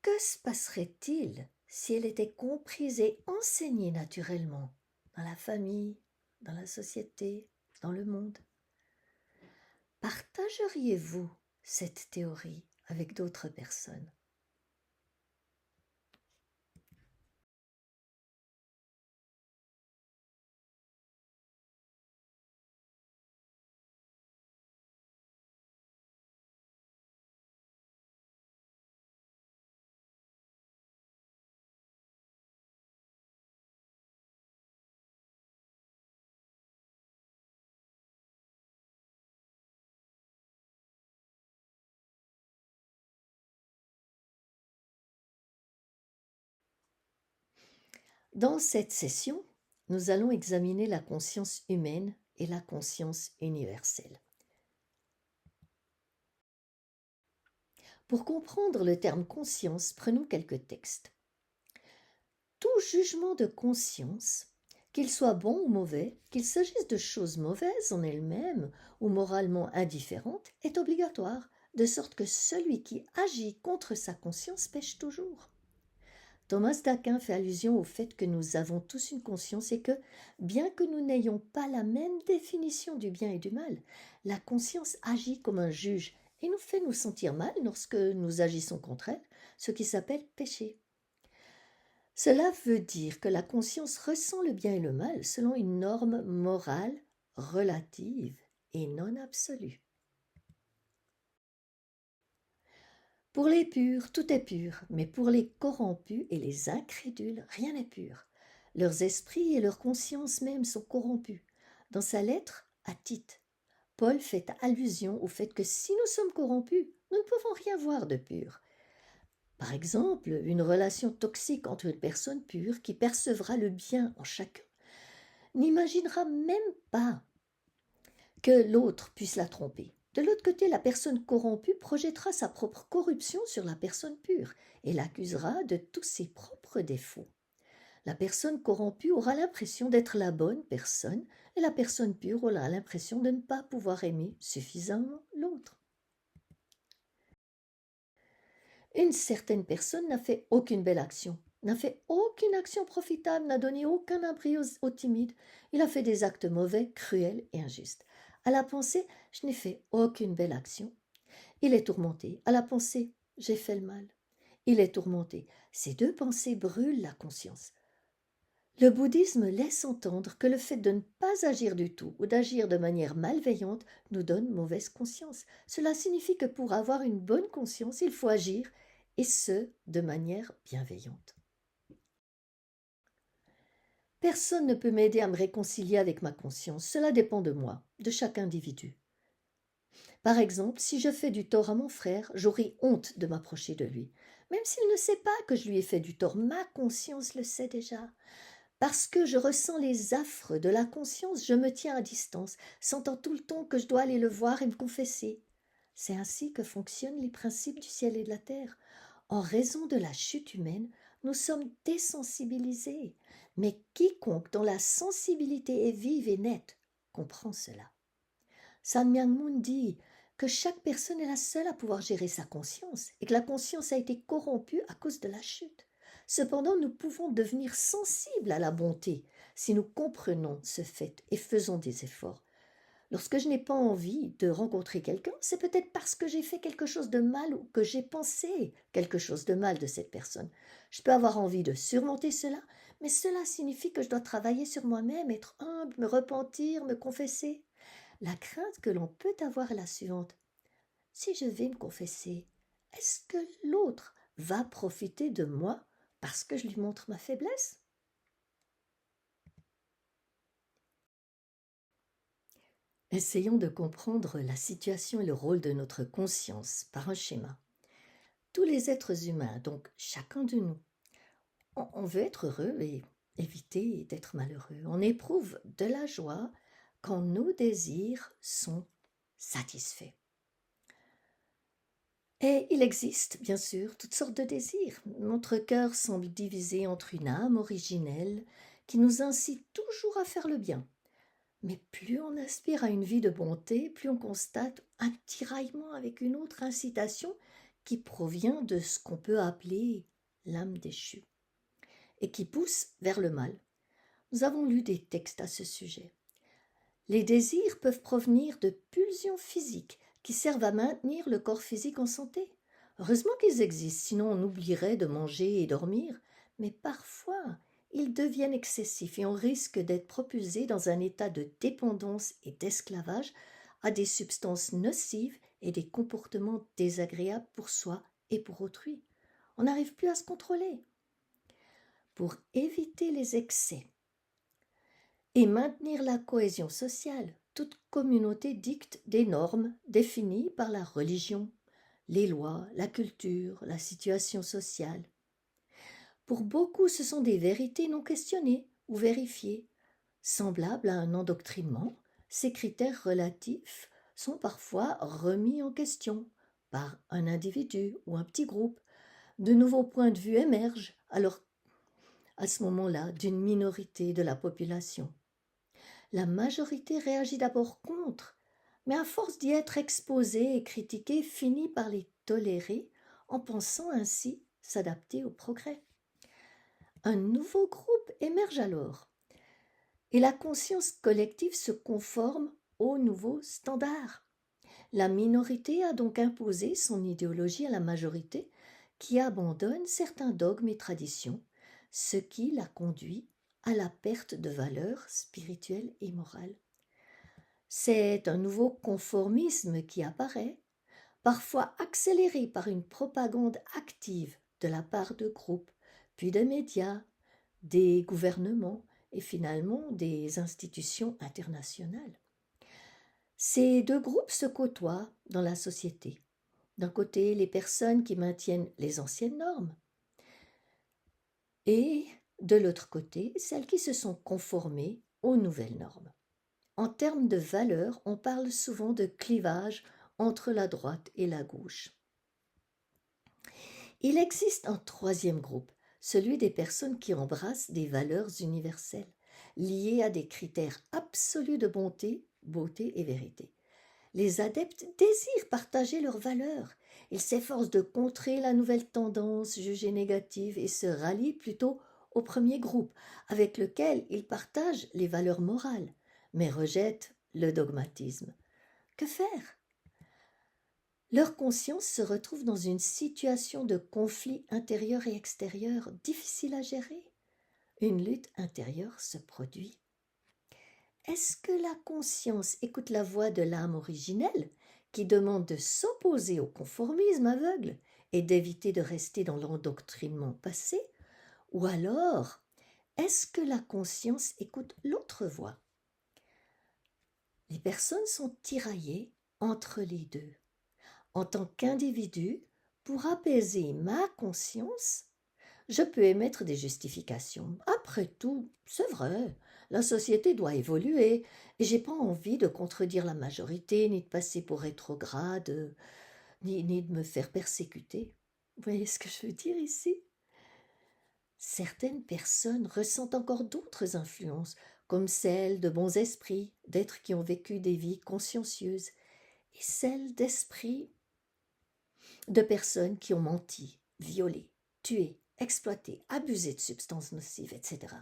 Que se passerait-il si elle était comprise et enseignée naturellement dans la famille, dans la société, dans le monde ? Partageriez-vous cette théorie avec d'autres personnes ? Dans cette session, nous allons examiner la conscience humaine et la conscience universelle. Pour comprendre le terme conscience, prenons quelques textes. Tout jugement de conscience, qu'il soit bon ou mauvais, qu'il s'agisse de choses mauvaises en elles-mêmes ou moralement indifférentes, est obligatoire, de sorte que celui qui agit contre sa conscience pêche toujours. Thomas d'Aquin fait allusion au fait que nous avons tous une conscience et que, bien que nous n'ayons pas la même définition du bien et du mal, la conscience agit comme un juge et nous fait nous sentir mal lorsque nous agissons contre elle, ce qui s'appelle péché. Cela veut dire que la conscience ressent le bien et le mal selon une norme morale relative et non absolue. Pour les purs, tout est pur, mais pour les corrompus et les incrédules, rien n'est pur. Leurs esprits et leurs consciences même sont corrompus. Dans sa lettre à Tite, Paul fait allusion au fait que si nous sommes corrompus, nous ne pouvons rien voir de pur. Par exemple, une relation toxique entre une personne pure qui percevra le bien en chacun n'imaginera même pas que l'autre puisse la tromper. De l'autre côté, la personne corrompue projettera sa propre corruption sur la personne pure et l'accusera de tous ses propres défauts. La personne corrompue aura l'impression d'être la bonne personne et la personne pure aura l'impression de ne pas pouvoir aimer suffisamment l'autre. Une certaine personne n'a fait aucune belle action, n'a fait aucune action profitable, n'a donné aucun abri aux timides. Il a fait des actes mauvais, cruels et injustes. À la pensée, je n'ai fait aucune belle action. Il est tourmenté. À la pensée, j'ai fait le mal. Il est tourmenté. Ces deux pensées brûlent la conscience. Le bouddhisme laisse entendre que le fait de ne pas agir du tout ou d'agir de manière malveillante nous donne mauvaise conscience. Cela signifie que pour avoir une bonne conscience, il faut agir, et ce, de manière bienveillante. Personne ne peut m'aider à me réconcilier avec ma conscience. Cela dépend de moi, de chaque individu. Par exemple, si je fais du tort à mon frère, j'aurai honte de m'approcher de lui. Même s'il ne sait pas que je lui ai fait du tort, ma conscience le sait déjà. Parce que je ressens les affres de la conscience, je me tiens à distance, sentant tout le temps que je dois aller le voir et me confesser. C'est ainsi que fonctionnent les principes du ciel et de la terre. En raison de la chute humaine, nous sommes désensibilisés. Mais quiconque dont la sensibilité est vive et nette comprend cela. San Myung Moon dit que chaque personne est la seule à pouvoir gérer sa conscience et que la conscience a été corrompue à cause de la chute. Cependant, nous pouvons devenir sensibles à la bonté si nous comprenons ce fait et faisons des efforts. Lorsque je n'ai pas envie de rencontrer quelqu'un, c'est peut-être parce que j'ai fait quelque chose de mal ou que j'ai pensé quelque chose de mal de cette personne. Je peux avoir envie de surmonter cela, mais cela signifie que je dois travailler sur moi-même, être humble, me repentir, me confesser. La crainte que l'on peut avoir est la suivante. Si je vais me confesser, est-ce que l'autre va profiter de moi parce que je lui montre ma faiblesse? Essayons de comprendre la situation et le rôle de notre conscience par un schéma. Tous les êtres humains, donc chacun de nous, on veut être heureux et éviter d'être malheureux. On éprouve de la joie quand nos désirs sont satisfaits. Et il existe, bien sûr, toutes sortes de désirs. Notre cœur semble divisé entre une âme originelle qui nous incite toujours à faire le bien. Mais plus on aspire à une vie de bonté, plus on constate un tiraillement avec une autre incitation qui provient de ce qu'on peut appeler l'âme déchue et qui pousse vers le mal. Nous avons lu des textes à ce sujet. Les désirs peuvent provenir de pulsions physiques qui servent à maintenir le corps physique en santé. Heureusement qu'ils existent, sinon on oublierait de manger et dormir, mais parfois ils deviennent excessifs et on risque d'être propulsé dans un état de dépendance et d'esclavage à des substances nocives et des comportements désagréables pour soi et pour autrui. On n'arrive plus à se contrôler. Pour éviter les excès et maintenir la cohésion sociale, toute communauté dicte des normes définies par la religion, les lois, la culture, la situation sociale. Pour beaucoup, ce sont des vérités non questionnées ou vérifiées. Semblables à un endoctrinement, ces critères relatifs sont parfois remis en question par un individu ou un petit groupe. De nouveaux points de vue émergent alors à ce moment-là d'une minorité de la population. La majorité réagit d'abord contre, mais à force d'y être exposée et critiquée, finit par les tolérer en pensant ainsi s'adapter au progrès. Un nouveau groupe émerge alors, et la conscience collective se conforme aux nouveaux standards. La minorité a donc imposé son idéologie à la majorité qui abandonne certains dogmes et traditions, ce qui la conduit à la perte de valeurs spirituelles et morales. C'est un nouveau conformisme qui apparaît, parfois accéléré par une propagande active de la part de groupes, puis des médias, des gouvernements et finalement des institutions internationales. Ces deux groupes se côtoient dans la société. D'un côté, les personnes qui maintiennent les anciennes normes et de l'autre côté, celles qui se sont conformées aux nouvelles normes. En termes de valeurs, on parle souvent de clivage entre la droite et la gauche. Il existe un troisième groupe, celui des personnes qui embrassent des valeurs universelles, liées à des critères absolus de bonté, beauté et vérité. Les adeptes désirent partager leurs valeurs. Ils s'efforcent de contrer la nouvelle tendance jugée négative et se rallient plutôt au premier groupe, avec lequel ils partagent les valeurs morales, mais rejettent le dogmatisme. Que faire? Leur conscience se retrouve dans une situation de conflit intérieur et extérieur difficile à gérer. Une lutte intérieure se produit. Est-ce que la conscience écoute la voix de l'âme originelle qui demande de s'opposer au conformisme aveugle et d'éviter de rester dans l'endoctrinement passé? Ou alors, est-ce que la conscience écoute l'autre voix? Les personnes sont tiraillées entre les deux. En tant qu'individu, pour apaiser ma conscience, Je peux émettre des justifications. Après tout, c'est vrai, la société doit évoluer et j'ai pas envie de contredire la majorité, ni de passer pour rétrograde, ni de me faire persécuter. Vous voyez ce que je veux dire ici? Certaines personnes ressentent encore d'autres influences, comme celles de bons esprits, d'êtres qui ont vécu des vies consciencieuses, et celles d'esprits de personnes qui ont menti, violé, tué, exploité, abusé de substances nocives, etc.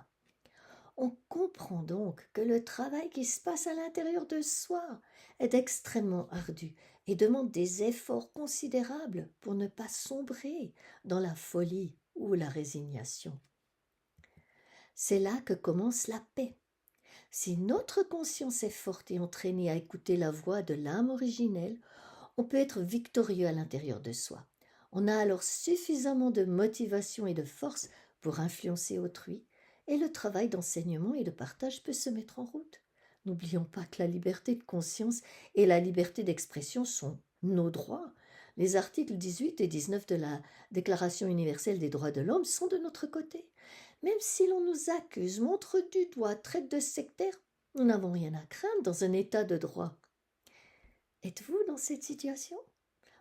On comprend donc que le travail qui se passe à l'intérieur de soi est extrêmement ardu et demande des efforts considérables pour ne pas sombrer dans la folie ou la résignation. C'est là que commence la paix. Si notre conscience est forte et entraînée à écouter la voix de l'âme originelle, on peut être victorieux à l'intérieur de soi. On a alors suffisamment de motivation et de force pour influencer autrui, et le travail d'enseignement et de partage peut se mettre en route. N'oublions pas que la liberté de conscience et la liberté d'expression sont nos droits. Les articles 18 et 19 de la Déclaration universelle des droits de l'homme sont de notre côté. Même si l'on nous accuse, montre du doigt, traite de sectaires, nous n'avons rien à craindre dans un état de droit. Êtes-vous dans cette situation?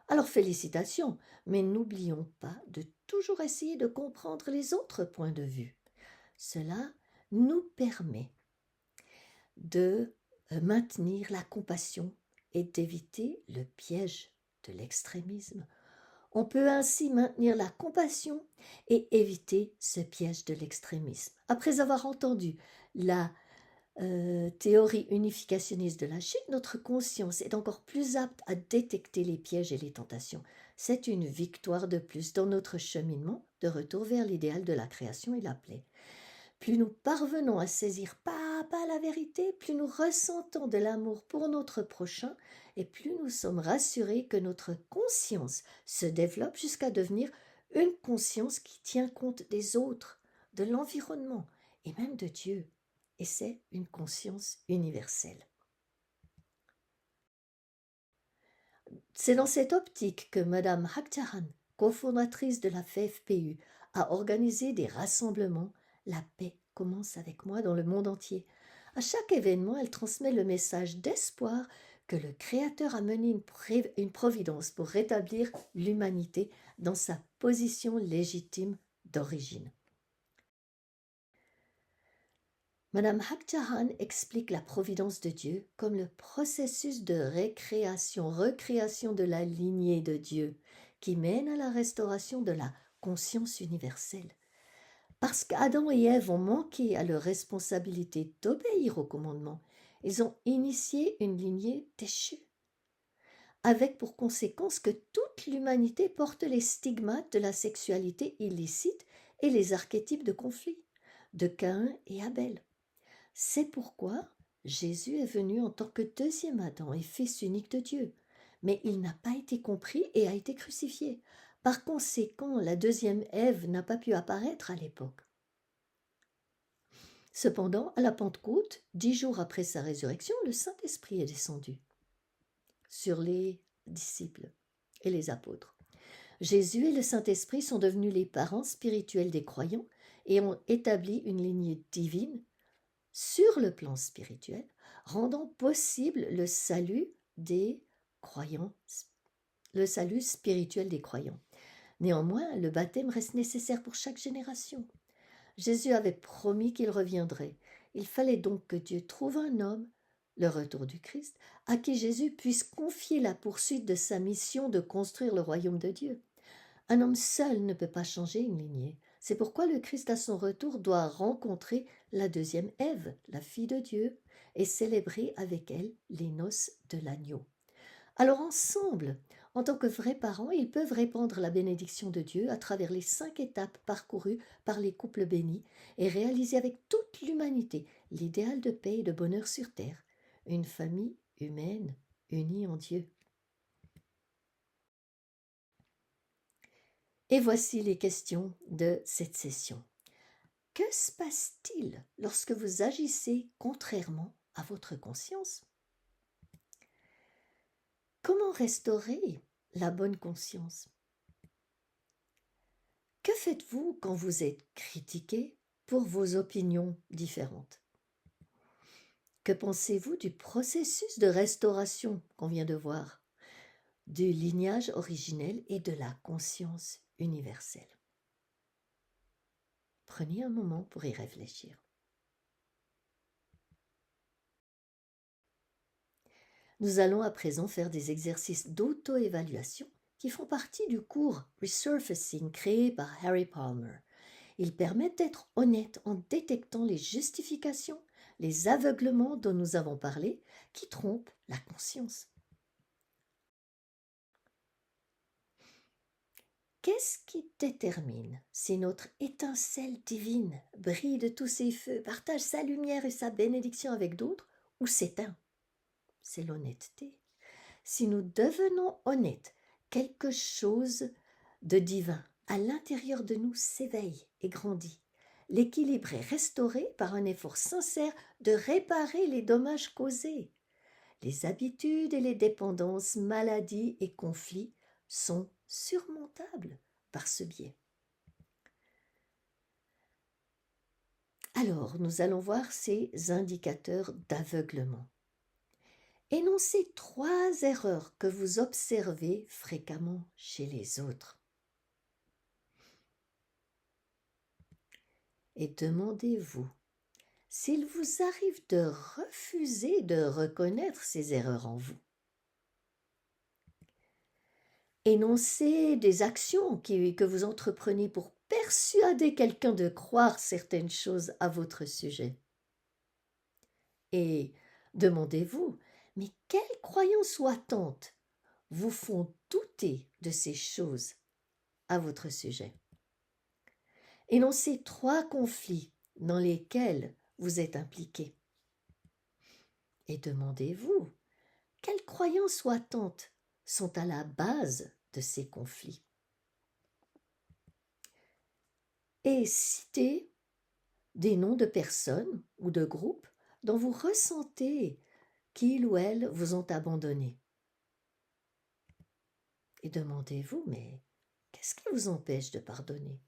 Alors félicitations, mais n'oublions pas de toujours essayer de comprendre les autres points de vue. Cela nous permet de maintenir la compassion et d'éviter le piège de l'extrémisme. On peut ainsi maintenir la compassion et éviter ce piège de l'extrémisme. Après avoir entendu la théorie unificationniste de la chute, notre conscience est encore plus apte à détecter les pièges et les tentations. C'est une victoire de plus dans notre cheminement de retour vers l'idéal de la création et la paix. Plus nous parvenons à saisir pas à pas la vérité, plus nous ressentons de l'amour pour notre prochain et plus nous sommes rassurés que notre conscience se développe jusqu'à devenir une conscience qui tient compte des autres, de l'environnement et même de Dieu. Et c'est une conscience universelle. C'est dans cette optique que Madame Hakhtaran, cofondatrice de la FFPU, a organisé des rassemblements. La paix commence avec moi dans le monde entier. À chaque événement, elle transmet le message d'espoir que le Créateur a mené une providence pour rétablir l'humanité dans sa position légitime d'origine. Madame Hakhtaran explique la providence de Dieu comme le processus de recréation de la lignée de Dieu qui mène à la restauration de la conscience universelle. Parce qu'Adam et Ève ont manqué à leur responsabilité d'obéir au commandement, ils ont initié une lignée déchue, avec pour conséquence que toute l'humanité porte les stigmates de la sexualité illicite et les archétypes de conflit, de Caïn et Abel. C'est pourquoi Jésus est venu en tant que deuxième Adam et fils unique de Dieu. Mais il n'a pas été compris et a été crucifié. Par conséquent, la deuxième Ève n'a pas pu apparaître à l'époque. Cependant, à la Pentecôte, 10 jours après sa résurrection, le Saint-Esprit est descendu sur les disciples et les apôtres. Jésus et le Saint-Esprit sont devenus les parents spirituels des croyants et ont établi une lignée divine sur le plan spirituel, rendant possible le salut des croyants, le salut spirituel des croyants. Néanmoins, le baptême reste nécessaire pour chaque génération. Jésus avait promis qu'il reviendrait. Il fallait donc que Dieu trouve un homme, le retour du Christ, à qui Jésus puisse confier la poursuite de sa mission de construire le royaume de Dieu. Un homme seul ne peut pas changer une lignée. C'est pourquoi le Christ à son retour doit rencontrer la deuxième Ève, la fille de Dieu, et célébrer avec elle les noces de l'agneau. Alors ensemble, en tant que vrais parents, ils peuvent répandre la bénédiction de Dieu à travers les 5 étapes parcourues par les couples bénis et réaliser avec toute l'humanité l'idéal de paix et de bonheur sur terre, une famille humaine unie en Dieu. Et voici les questions de cette session. Que se passe-t-il lorsque vous agissez contrairement à votre conscience? Comment restaurer la bonne conscience? Que faites-vous quand vous êtes critiqué pour vos opinions différentes? Que pensez-vous du processus de restauration qu'on vient de voir, du lignage originel et de la conscience universelle? Prenez un moment pour y réfléchir. Nous allons à présent faire des exercices d'auto-évaluation qui font partie du cours Resurfacing créé par Harry Palmer. Ils permettent d'être honnête en détectant les justifications, les aveuglements dont nous avons parlé, qui trompent la conscience. Qu'est-ce qui détermine si notre étincelle divine brille de tous ses feux, partage sa lumière et sa bénédiction avec d'autres, ou s'éteint? C'est l'honnêteté. Si nous devenons honnêtes, quelque chose de divin à l'intérieur de nous s'éveille et grandit. L'équilibre est restauré par un effort sincère de réparer les dommages causés. Les habitudes et les dépendances, maladies et conflits sont surmontables par ce biais. Alors, nous allons voir ces indicateurs d'aveuglement. Énoncez 3 erreurs que vous observez fréquemment chez les autres. Et demandez-vous s'il vous arrive de refuser de reconnaître ces erreurs en vous. Énoncez des actions que vous entreprenez pour persuader quelqu'un de croire certaines choses à votre sujet. Et demandez-vous, mais quelles croyances ou attentes vous font douter de ces choses à votre sujet? Énoncez 3 conflits dans lesquels vous êtes impliqué. Et demandez-vous, quelles croyances ou attentes sont à la base de ces conflits? Et citez des noms de personnes ou de groupes dont vous ressentez qu'ils ou elles vous ont abandonné. Et demandez-vous, mais qu'est-ce qui vous empêche de pardonner?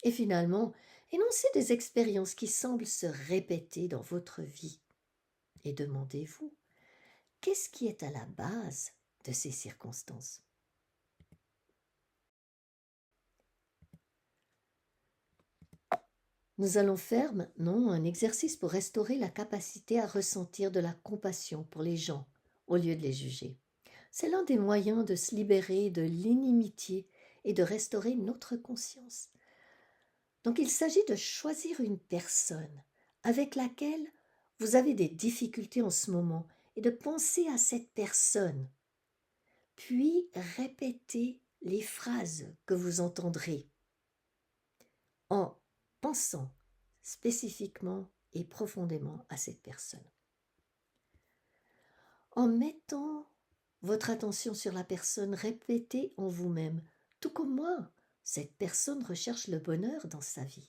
Et finalement, énoncez des expériences qui semblent se répéter dans votre vie. Et demandez-vous, qu'est-ce qui est à la base de ces circonstances? Nous allons faire maintenant un exercice pour restaurer la capacité à ressentir de la compassion pour les gens au lieu de les juger. C'est l'un des moyens de se libérer de l'inimitié et de restaurer notre conscience. Donc il s'agit de choisir une personne avec laquelle vous avez des difficultés en ce moment et de penser à cette personne, puis répéter les phrases que vous entendrez en pensant spécifiquement et profondément à cette personne. En mettant votre attention sur la personne, répétez en vous-même, tout comme moi, cette personne recherche le bonheur dans sa vie.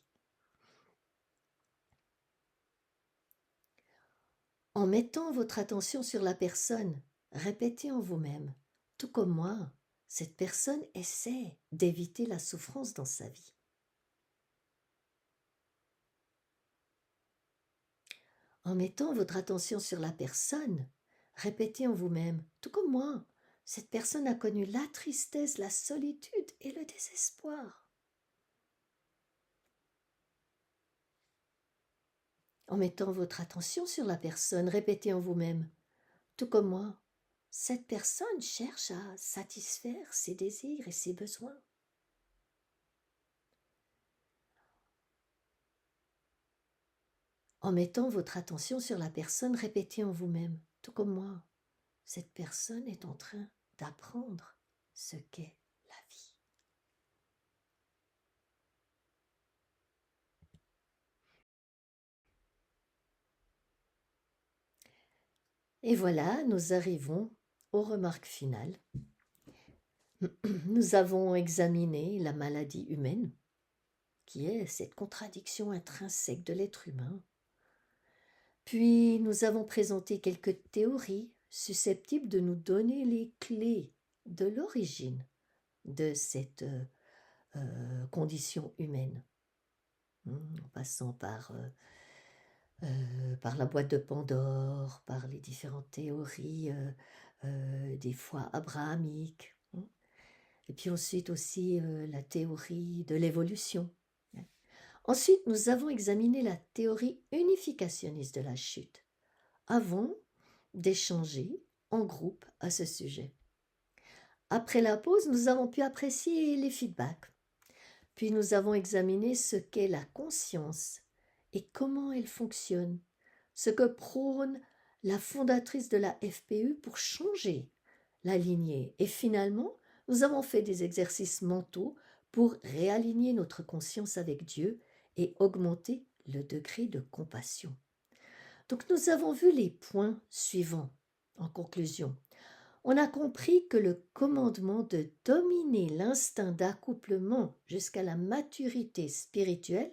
En mettant votre attention sur la personne, répétez en vous-même, tout comme moi, cette personne essaie d'éviter la souffrance dans sa vie. En mettant votre attention sur la personne, répétez en vous-même, tout comme moi, cette personne a connu la tristesse, la solitude et le désespoir. En mettant votre attention sur la personne, répétez en vous-même, tout comme moi, cette personne cherche à satisfaire ses désirs et ses besoins. En mettant votre attention sur la personne, répétez en vous-même, tout comme moi, cette personne est en train d'apprendre ce qu'est la vie. Et voilà, nous arrivons aux remarques finales. Nous avons examiné la maladie humaine, qui est cette contradiction intrinsèque de l'être humain. Puis nous avons présenté quelques théories susceptibles de nous donner les clés de l'origine de cette condition humaine, en passant par la boîte de Pandore, par les différentes théories, des fois abrahamiques, et puis ensuite aussi la théorie de l'évolution. Ensuite, nous avons examiné la théorie unificationniste de la chute, avant d'échanger en groupe à ce sujet. Après la pause, nous avons pu apprécier les feedbacks. Puis nous avons examiné ce qu'est la conscience et comment elle fonctionne, ce que prône la fondatrice de la FPU pour changer la lignée. Et finalement, nous avons fait des exercices mentaux pour réaligner notre conscience avec Dieu et augmenter le degré de compassion. Donc nous avons vu les points suivants. En conclusion, on a compris que le commandement de dominer l'instinct d'accouplement jusqu'à la maturité spirituelle,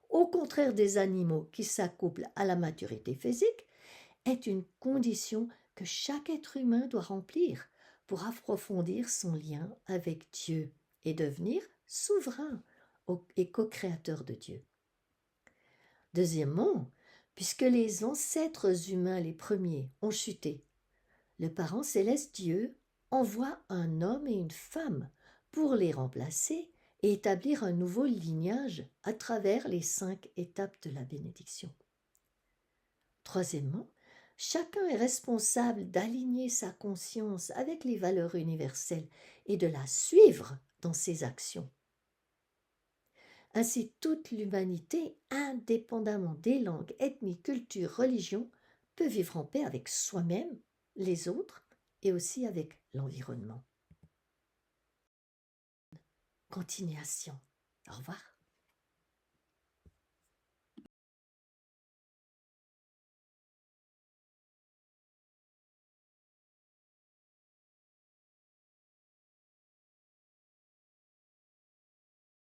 au contraire des animaux qui s'accouplent à la maturité physique, est une condition que chaque être humain doit remplir pour approfondir son lien avec Dieu et devenir souverain et co-créateur de Dieu. Deuxièmement, puisque les ancêtres humains les premiers ont chuté, le parent céleste Dieu envoie un homme et une femme pour les remplacer et établir un nouveau lignage à travers les 5 étapes de la bénédiction. Troisièmement, chacun est responsable d'aligner sa conscience avec les valeurs universelles et de la suivre dans ses actions. Ainsi, toute l'humanité, indépendamment des langues, ethnies, cultures, religions, peut vivre en paix avec soi-même, les autres et aussi avec l'environnement. Continuation. Au revoir.